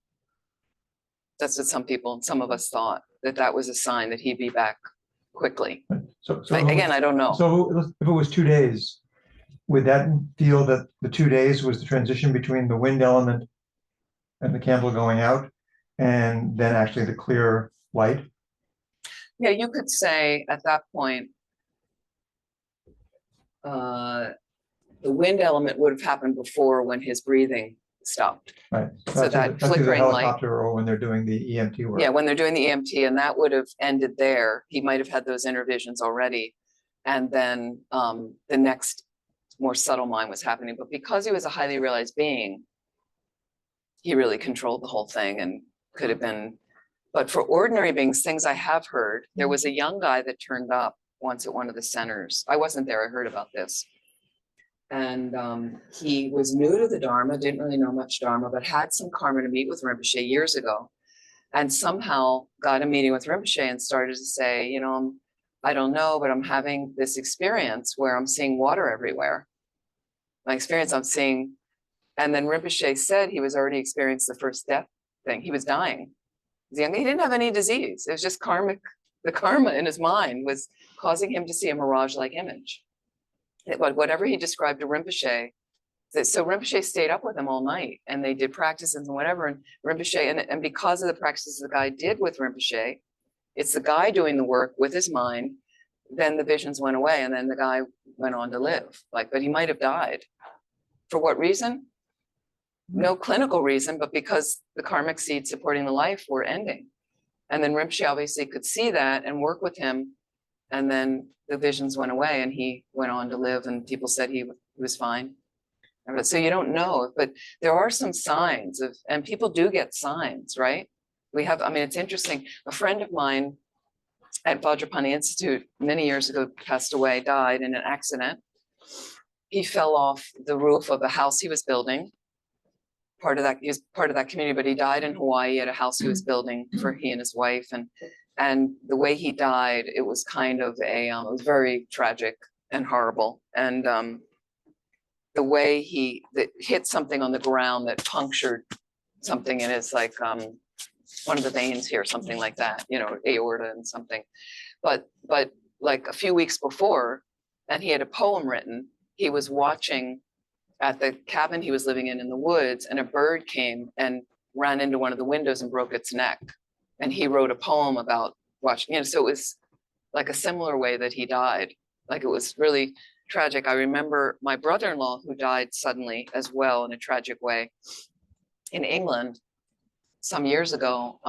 That's what some of us thought, that was a sign that he'd be back quickly. So Again, I don't know. So if it was 2 days, would that feel that the 2 days was the transition between the wind element and the candle going out, and then actually the clear light? Yeah, you could say at that point, the wind element would have happened before when his breathing stopped. Right. So that either flickering light. helicopter or when they're doing the EMT work. Yeah, when they're doing the EMT, and that would have ended there. He might have had those inner visions already. And then the next more subtle mind was happening. But because he was a highly realized being, he really controlled the whole thing and could have been. But for ordinary beings, things I have heard, there was a young guy that turned up once at one of the centers. I wasn't there, I heard about this. And he was new to the Dharma, didn't really know much Dharma, but had some karma to meet with Rinpoche years ago. And somehow got a meeting with Rinpoche and started to say, I don't know, but I'm having this experience where I'm seeing water everywhere. My experience, I'm seeing, and then Rinpoche said he was already experienced the first death thing. He was dying. He was young. He didn't have any disease. It was just karmic. The karma in his mind was causing him to see a mirage-like image. But whatever he described to Rinpoche, so Rinpoche stayed up with him all night, and they did practices and whatever. And Rinpoche, and because of the practices the guy did with Rinpoche, it's the guy doing the work with his mind. Then the visions went away, and then the guy went on to live. But he might have died. For what reason? No clinical reason, but because the karmic seeds supporting the life were ending. And then Rinpoche obviously could see that and work with him. And then the visions went away, and he went on to live, and people said he was fine. So you don't know, but there are some signs of, and people do get signs, right? It's interesting. A friend of mine at Vajrapani Institute many years ago passed away, died in an accident. He fell off the roof of a house he was building. He was part of that community, but he died in Hawaii at a house he was building for he and his wife. And the way he died, it was kind of it was very tragic and horrible. And the way he hit something on the ground that punctured something in his, like one of the veins here, something like that, aorta and something. But like a few weeks before, and he had a poem written, he was watching at the cabin he was living in the woods, and a bird came and ran into one of the windows and broke its neck. And he wrote a poem about watching, so it was like a similar way that he died. Like, it was really tragic. I remember my brother-in-law, who died suddenly as well in a tragic way in England some years ago.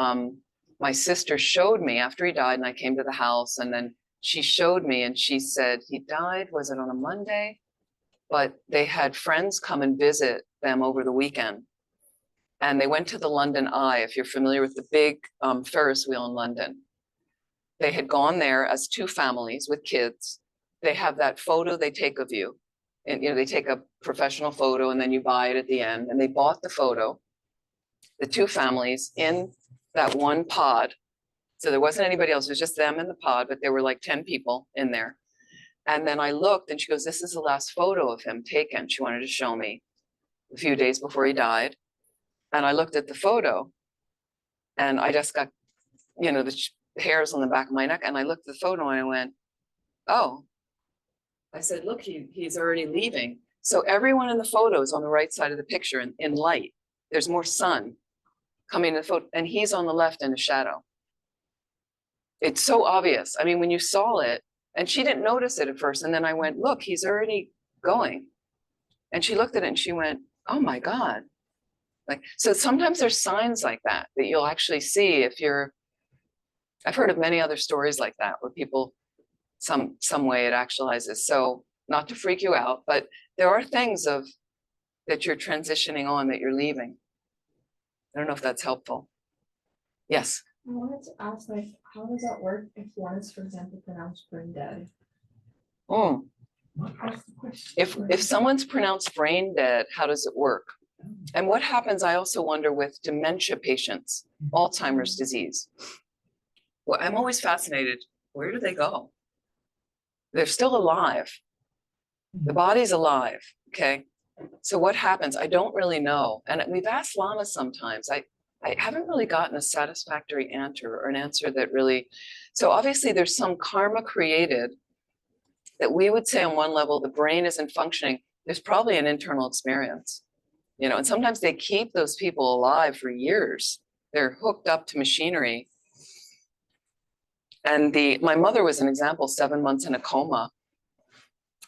My sister showed me after he died, and I came to the house, and then she showed me, and she said he died, was it on a Monday? But they had friends come and visit them over the weekend. And they went to the London Eye, if you're familiar with the big Ferris wheel in London. They had gone there as two families with kids. they have that photo they take of you. And, you know, they take a professional photo and then you buy it at the end. And they bought the photo, the two families in that one pod. So there wasn't anybody else, it was just them in the pod, but there were like 10 people in there. And then I looked and she goes, this is the last photo of him taken. She wanted to show me a few days before he died. And I looked at the photo and I just got, you know, the hairs on the back of my neck. And I looked at the photo and I went, oh, I said, look, he's already leaving. So everyone in the photo is on the right side of the picture in light. There's more sun coming in the photo and he's on the left in a shadow. It's so obvious. I mean, when you saw it, and she didn't notice it at first. And then I went, look, he's already going. And she looked at it and she went, oh my God. Like, so sometimes there's signs like that you'll actually see if you're, I've heard of many other stories like that where people, some way it actualizes. So not to freak you out, but there are things that you're transitioning on, that you're leaving. I don't know if that's helpful. Yes. I wanted to ask, like, how does that work if one is, for example, pronounced brain dead? Mm. That's the question. If someone's pronounced brain dead, how does it work? And what happens, I also wonder, with dementia patients, Alzheimer's disease. Well, I'm always fascinated, where do they go? They're still alive. The body's alive, okay? So what happens? I don't really know. And we've asked Lana sometimes. I haven't really gotten a satisfactory answer, or an answer that really, so obviously there's some karma created that we would say on one level, the brain isn't functioning. There's probably an internal experience, you know, and sometimes they keep those people alive for years. They're hooked up to machinery. And my mother was an example, 7 months in a coma.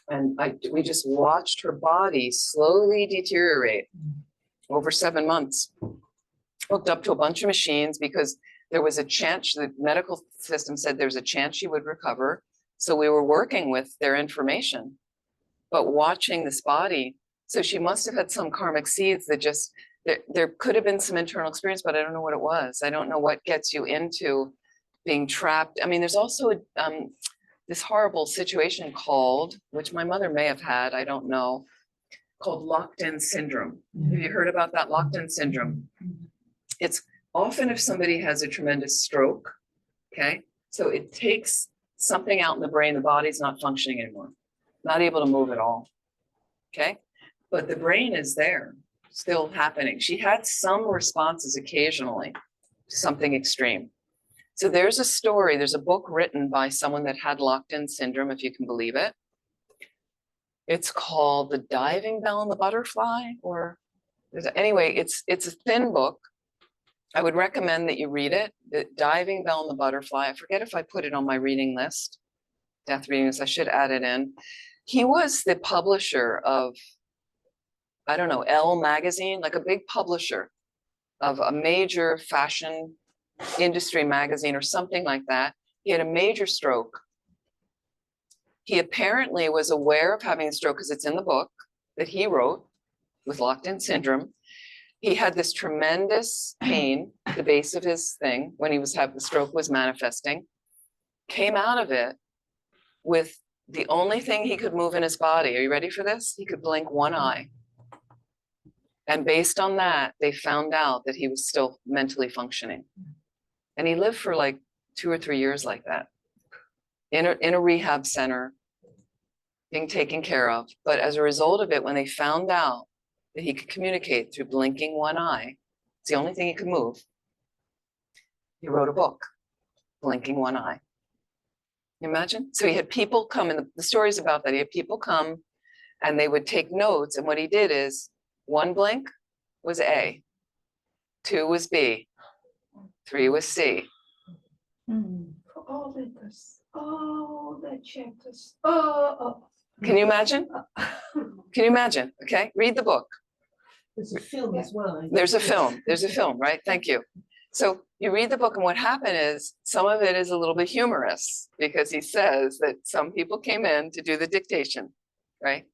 And we just watched her body slowly deteriorate over 7 months. Hooked up to a bunch of machines because there was a chance, the medical system said there's a chance she would recover. So we were working with their information, but watching this body. So she must have had some karmic seeds that just, there could have been some internal experience, but I don't know what it was. I don't know what gets you into being trapped. I mean, there's also this horrible situation called, which my mother may have had, I don't know, called locked-in syndrome. Have you heard about that locked-in syndrome? It's often if somebody has a tremendous stroke, okay? So it takes something out in the brain, the body's not functioning anymore, not able to move at all, okay? But the brain is there, still happening. She had some responses occasionally to something extreme. So there's a story, there's a book written by someone that had locked-in syndrome, if you can believe it. It's called The Diving Bell and the Butterfly, or anyway, it's a thin book. I would recommend that you read it, The Diving Bell and the Butterfly. I forget if I put it on my reading list, death reading list, I should add it in. He was the publisher of, I don't know, Elle magazine, like a big publisher of a major fashion industry magazine or something like that. He had a major stroke. He apparently was aware of having a stroke because it's in the book that he wrote with locked-in syndrome. He had this tremendous pain at the base of his thing when he was the stroke was manifesting, came out of it with the only thing he could move in his body. Are you ready for this? He could blink one eye. And based on that, they found out that he was still mentally functioning. And he lived for like 2 or 3 years like that in a rehab center, being taken care of. But as a result of it, when they found out that he could communicate through blinking one eye, it's the only thing he could move, he wrote a book, Blinking One Eye. Can you imagine? So he had people come, and the stories about that, he had people come and they would take notes. And what he did is 1 blink was A, 2 was B, 3 was C. Oh, that chapters. Oh. Can you imagine? Can you imagine? Okay, read the book. There's a film as well. There's a film, right? Thank you. So you read the book, and what happened is some of it is a little bit humorous because he says that some people came in to do the dictation, right?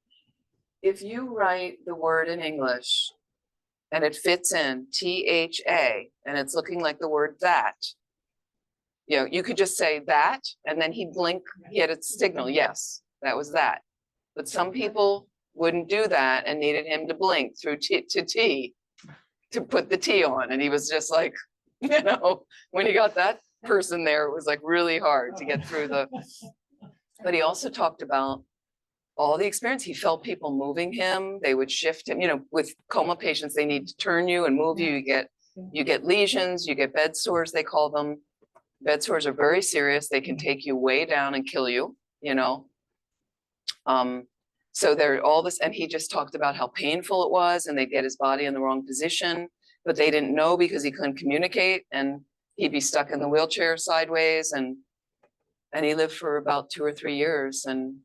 If you write the word in English and it fits in THA and it's looking like the word that, you know, you could just say that, and then he'd blink, he had a signal, yes. That was that. But some people wouldn't do that and needed him to blink through T to T to put the T on. And he was just like, you know, when he got that person there, it was like really hard to get through the, but he also talked about all the experience. He felt people moving him. They would shift him, you know, with coma patients, they need to turn you and move you. You get lesions, you get bed sores, they call them. Bed sores are very serious. They can take you way down and kill you, you know. So there all this, and he just talked about how painful it was, and they'd get his body in the wrong position, but they didn't know because he couldn't communicate, and he'd be stuck in the wheelchair sideways, and he lived for about 2 or 3 years and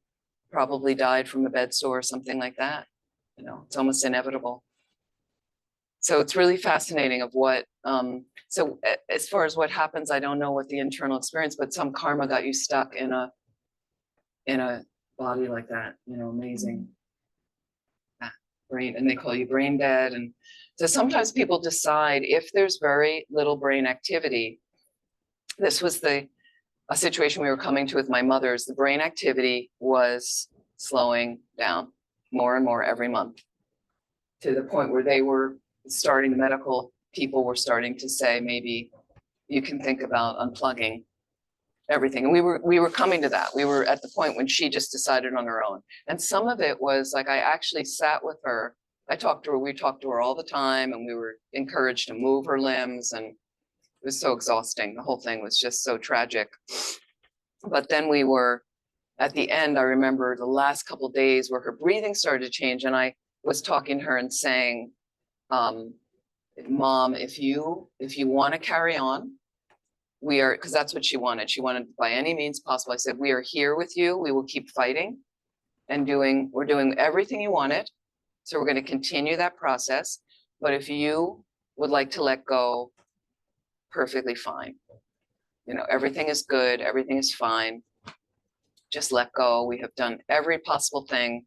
probably died from a bed sore or something like that. You know, it's almost inevitable. So it's really fascinating of what, so as far as what happens, I don't know what the internal experience, but some karma got you stuck in a body like that, you know, amazing. Brain, and they call you brain dead. And so sometimes people decide if there's very little brain activity. This was a situation we were coming to with my mother's. The brain activity was slowing down more and more every month, to the point where they were starting, the medical people were starting to say, maybe you can think about unplugging everything. And we were coming to that. We were at the point when she just decided on her own. And some of it was like, I actually sat with her. I talked to her, we talked to her all the time, and we were encouraged to move her limbs, and it was so exhausting. The whole thing was just so tragic. But then we were at the end, I remember the last couple of days where her breathing started to change, and I was talking to her and saying, Mom, if you want to carry on, we are, because that's what she wanted. She wanted by any means possible. I said, we are here with you. We will keep fighting and we're doing everything you wanted. So we're going to continue that process. But if you would like to let go, perfectly fine. You know, everything is good. Everything is fine. Just let go. We have done every possible thing.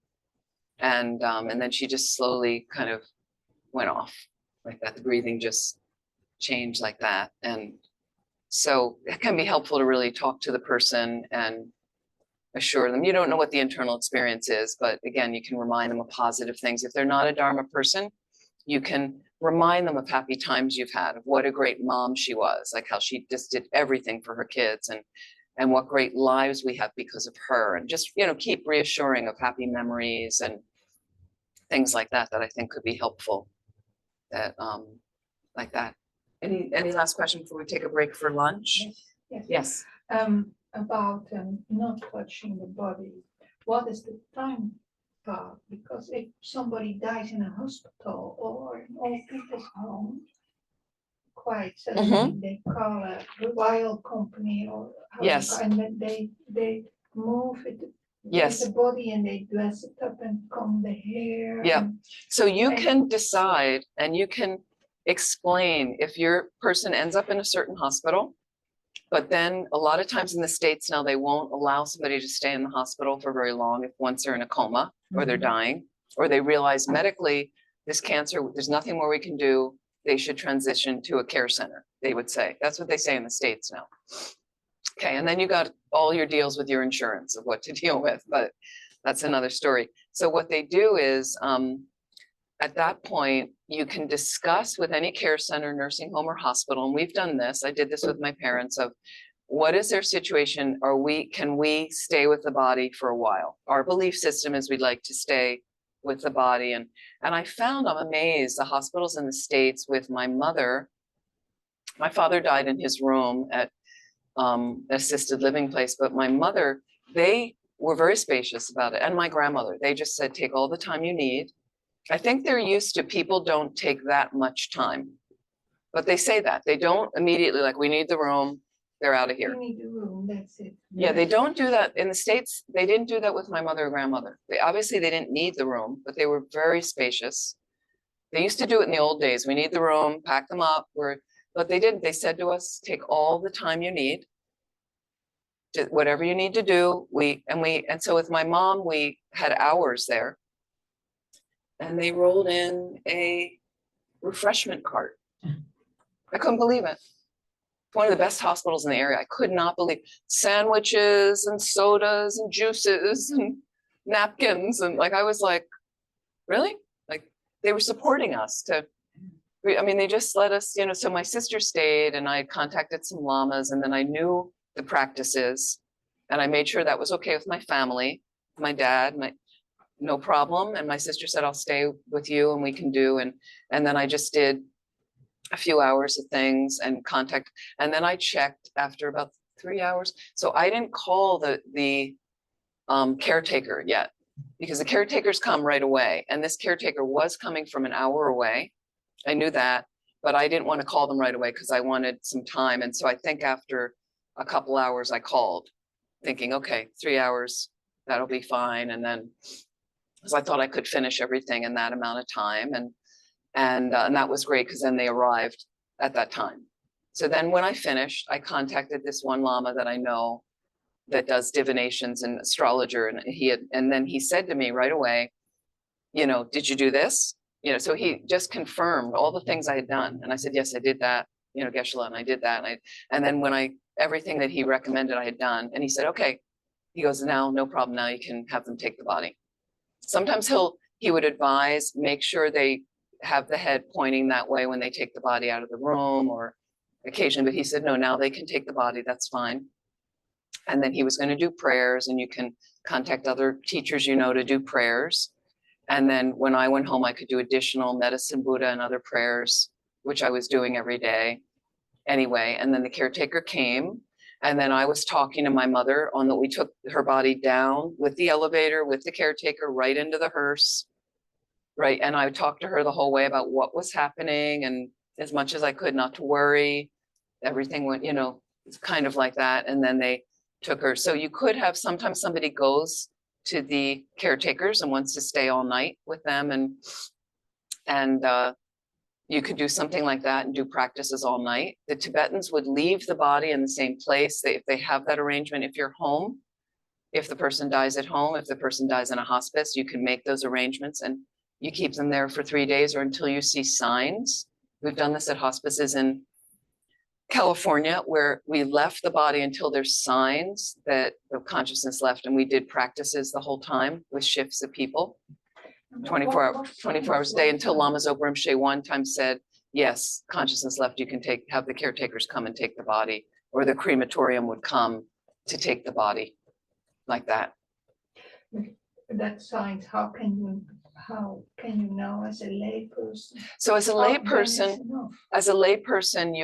And then she just slowly kind of went off like that. The breathing just changed like that. And so it can be helpful to really talk to the person and assure them. You don't know what the internal experience is, but again, you can remind them of positive things. If they're not a Dharma person, you can remind them of happy times you've had, of what a great mom she was, like how she just did everything for her kids, and what great lives we have because of her, and just, you know, keep reassuring of happy memories and things like that, that I think could be helpful. That like that. Any last question before we take a break for lunch? Yes. Yes. About not touching the body. What is the time part? Because if somebody dies in a hospital or in old people's home, quite suddenly they call a wire company or how you Yes. call- and then they move it. Yes. The body, and they dress it up and comb the hair. Yeah. and- So you And- can decide and you can explain if your person ends up in a certain hospital, but then a lot of times in the States now, they won't allow somebody to stay in the hospital for very long if once they're in a coma or they're dying, or they realize medically this cancer, there's nothing more we can do. They should transition to a care center, they would say. That's what they say in the States now. Okay, and then you got all your deals with your insurance of what to deal with, but that's another story. So what they do is, at that point, you can discuss with any care center, nursing home, or hospital, and we've done this. I did this with my parents, of what is their situation? Can we stay with the body for a while? Our belief system is we'd like to stay with the body. And I found, I'm amazed, the hospitals in the States with my mother, my father died in his room at assisted living place, but my mother, they were very spacious about it. And my grandmother, they just said, take all the time you need. I think they're used to people don't take that much time, but they say that they don't immediately like, we need the room, they're out of here. You need the room, that's it. Yeah, they don't do that in the States. They didn't do that with my mother or grandmother. They didn't need the room, but they were very spacious. They used to do it in the old days. We need the room, pack them up. But they didn't. They said to us, take all the time you need. Whatever you need to do. And so with my mom, we had hours there. And they rolled in a refreshment cart. I couldn't believe it. one of the best hospitals in the area. I could not believe sandwiches and sodas and juices and napkins. And like, I was like, really? Like they were supporting us to, I mean, they just let us, you know, so my sister stayed and I contacted some lamas and then I knew the practices and I made sure that was okay with my family, my dad, no problem. And my sister said, I'll stay with you and we can do. And then I just did a few hours of things and contact. And then I checked after about 3 hours. So I didn't call the caretaker yet because the caretakers come right away. And this caretaker was coming from an hour away. I knew that, but I didn't want to call them right away because I wanted some time. And so I think after a couple hours I called thinking, okay, 3 hours, that'll be fine. And then, because I thought I could finish everything in that amount of time. And that was great because then they arrived at that time. So then when I finished, I contacted this one lama that I know that does divinations and astrologer. And then he said to me right away, you know, did you do this? You know, so he just confirmed all the things I had done. And I said, yes, I did that, you know, Geshe-la, and I did that. And then when everything that he recommended I had done, and he said, okay, he goes, now, no problem. Now you can have them take the body. Sometimes he would advise, make sure they have the head pointing that way when they take the body out of the room or occasionally, but he said, no, now they can take the body, that's fine. And then he was going to do prayers and you can contact other teachers, you know, to do prayers. And then when I went home, I could do additional medicine Buddha and other prayers, which I was doing every day anyway. And then the caretaker came and then I was talking to my mother we took her body down with the elevator, with the caretaker right into the hearse. Right. And I talked to her the whole way about what was happening and as much as I could not to worry. Everything went, you know, kind of like that. And then they took her. So you could have sometimes somebody goes to the caretakers and wants to stay all night with them. And you could do something like that and do practices all night. The Tibetans would leave the body in the same place. If they have that arrangement, if you're home, if the person dies at home, if the person dies in a hospice, you can make those arrangements and you keep them there for 3 days or until you see signs. We've done this at hospices in California where we left the body until there's signs that the consciousness left. And we did practices the whole time with shifts of people, 24 hours a day until Lama Zopa Rinpoche one time said, yes, consciousness left, you can have the caretakers come and take the body, or the crematorium would come to take the body like that. That signs, how can you know as a layperson? So as a How- when is layperson,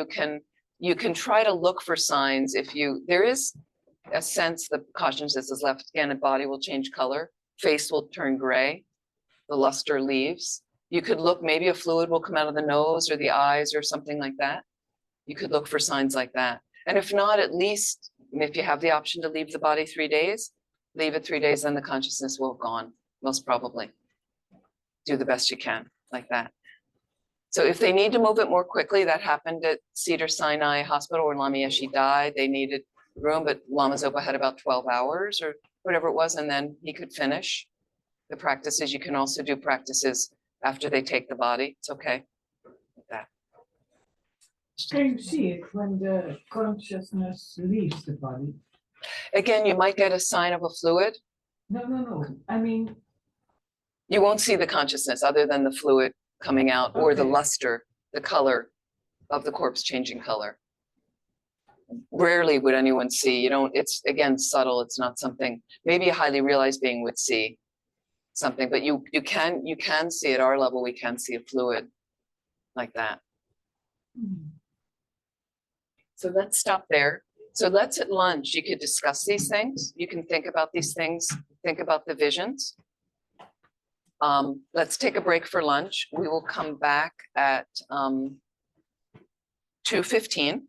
you can try to look for signs. There is a sense the consciousness is left, again, a body will change color, face will turn gray, the luster leaves. You could look, maybe a fluid will come out of the nose or the eyes or something like that. You could look for signs like that. And if not, at least if you have the option to leave the body 3 days, leave it 3 days, then the consciousness will have gone, most probably. Do the best you can like that. So if they need to move it more quickly, that happened at Cedar Sinai Hospital where Lama Yeshe died. They needed room, but Lama Zopa had about 12 hours or whatever it was, and then he could finish the practices. You can also do practices after they take the body. It's okay with that. Can you see it when the consciousness leaves the body? Again, you might get a sign of a fluid. No. I mean, You won't see the consciousness other than the fluid coming out or the Okay. luster, the color of the corpse changing color. Rarely would anyone see, it's again subtle. It's not something, maybe a highly realized being would see something, but you can see at our level, we can see a fluid like that. So let's stop there. So let's at lunch, you could discuss these things. You can think about these things, think about the visions. Let's take a break for lunch. We will come back at 2:15.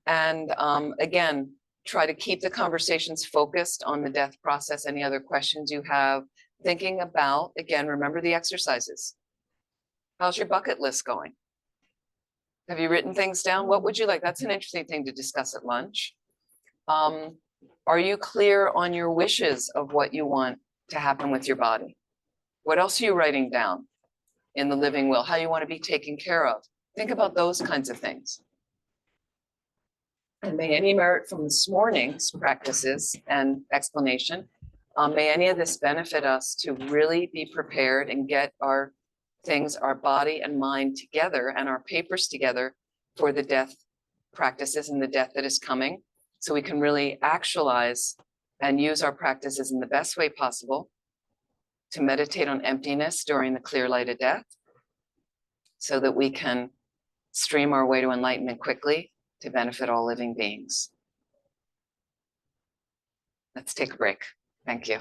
And again, try to keep the conversations focused on the death process. Any other questions you have, thinking about, again, remember the exercises. How's your bucket list going? Have you written things down? What would you like? That's an interesting thing to discuss at lunch. Are you clear on your wishes of what you want to happen with your body? What else are you writing down in the living will? How you want to be taken care of? Think about those kinds of things. And may any merit from this morning's practices and explanation, may any of this benefit us to really be prepared and get our things, our body and mind together and our papers together for the death practices and the death that is coming. So we can really actualize and use our practices in the best way possible to meditate on emptiness during the clear light of death so that we can stream our way to enlightenment quickly to benefit all living beings. Let's take a break. Thank you.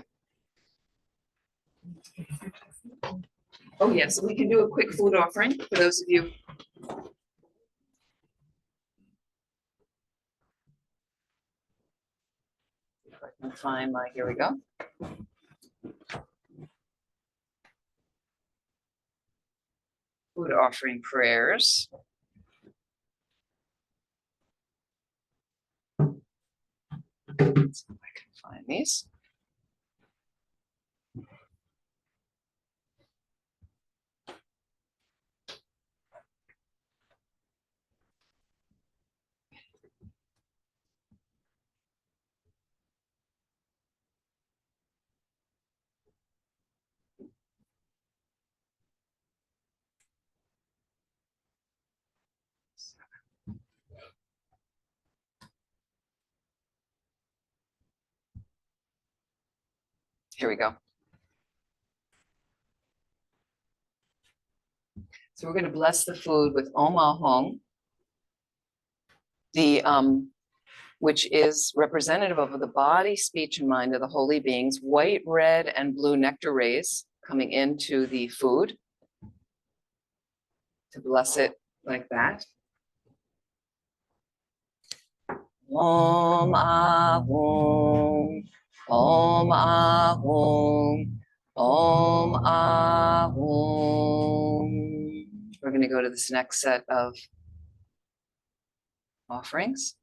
Oh, yes, we can do a quick food offering for those of you. If I can find my, here we go. Food offering prayers. Let's see if I can find these. Here we go. So we're going to bless the food with Om Ahong, which is representative of the body, speech, and mind of the holy beings, white, red, and blue nectar rays coming into the food. To bless it like that. Om Ahong, Om Ahong, Om Ahong. We're going to go to this next set of offerings.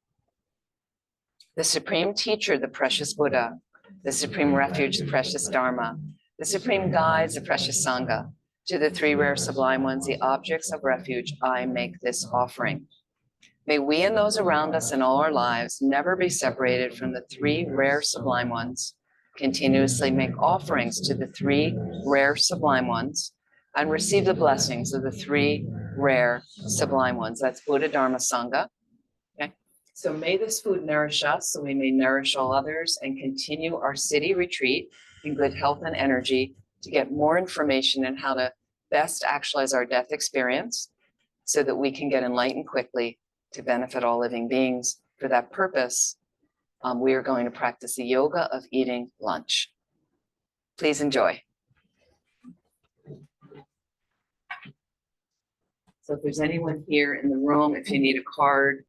The Supreme Teacher, the precious Buddha, the Supreme Refuge, the precious Dharma, the Supreme Guides, the precious Sangha, to the three rare sublime ones, the objects of refuge, I make this offering. May we and those around us in all our lives never be separated from the three rare sublime ones, continuously make offerings to the three rare sublime ones, and receive the blessings of the three rare sublime ones. That's Buddha, Dharma, Sangha. Okay. So may this food nourish us so we may nourish all others and continue our city retreat in good health and energy to get more information on how to best actualize our death experience so that we can get enlightened quickly to benefit all living beings. For that purpose, we are going to practice the yoga of eating lunch. Please enjoy. So if there's anyone here in the room, if you need a card,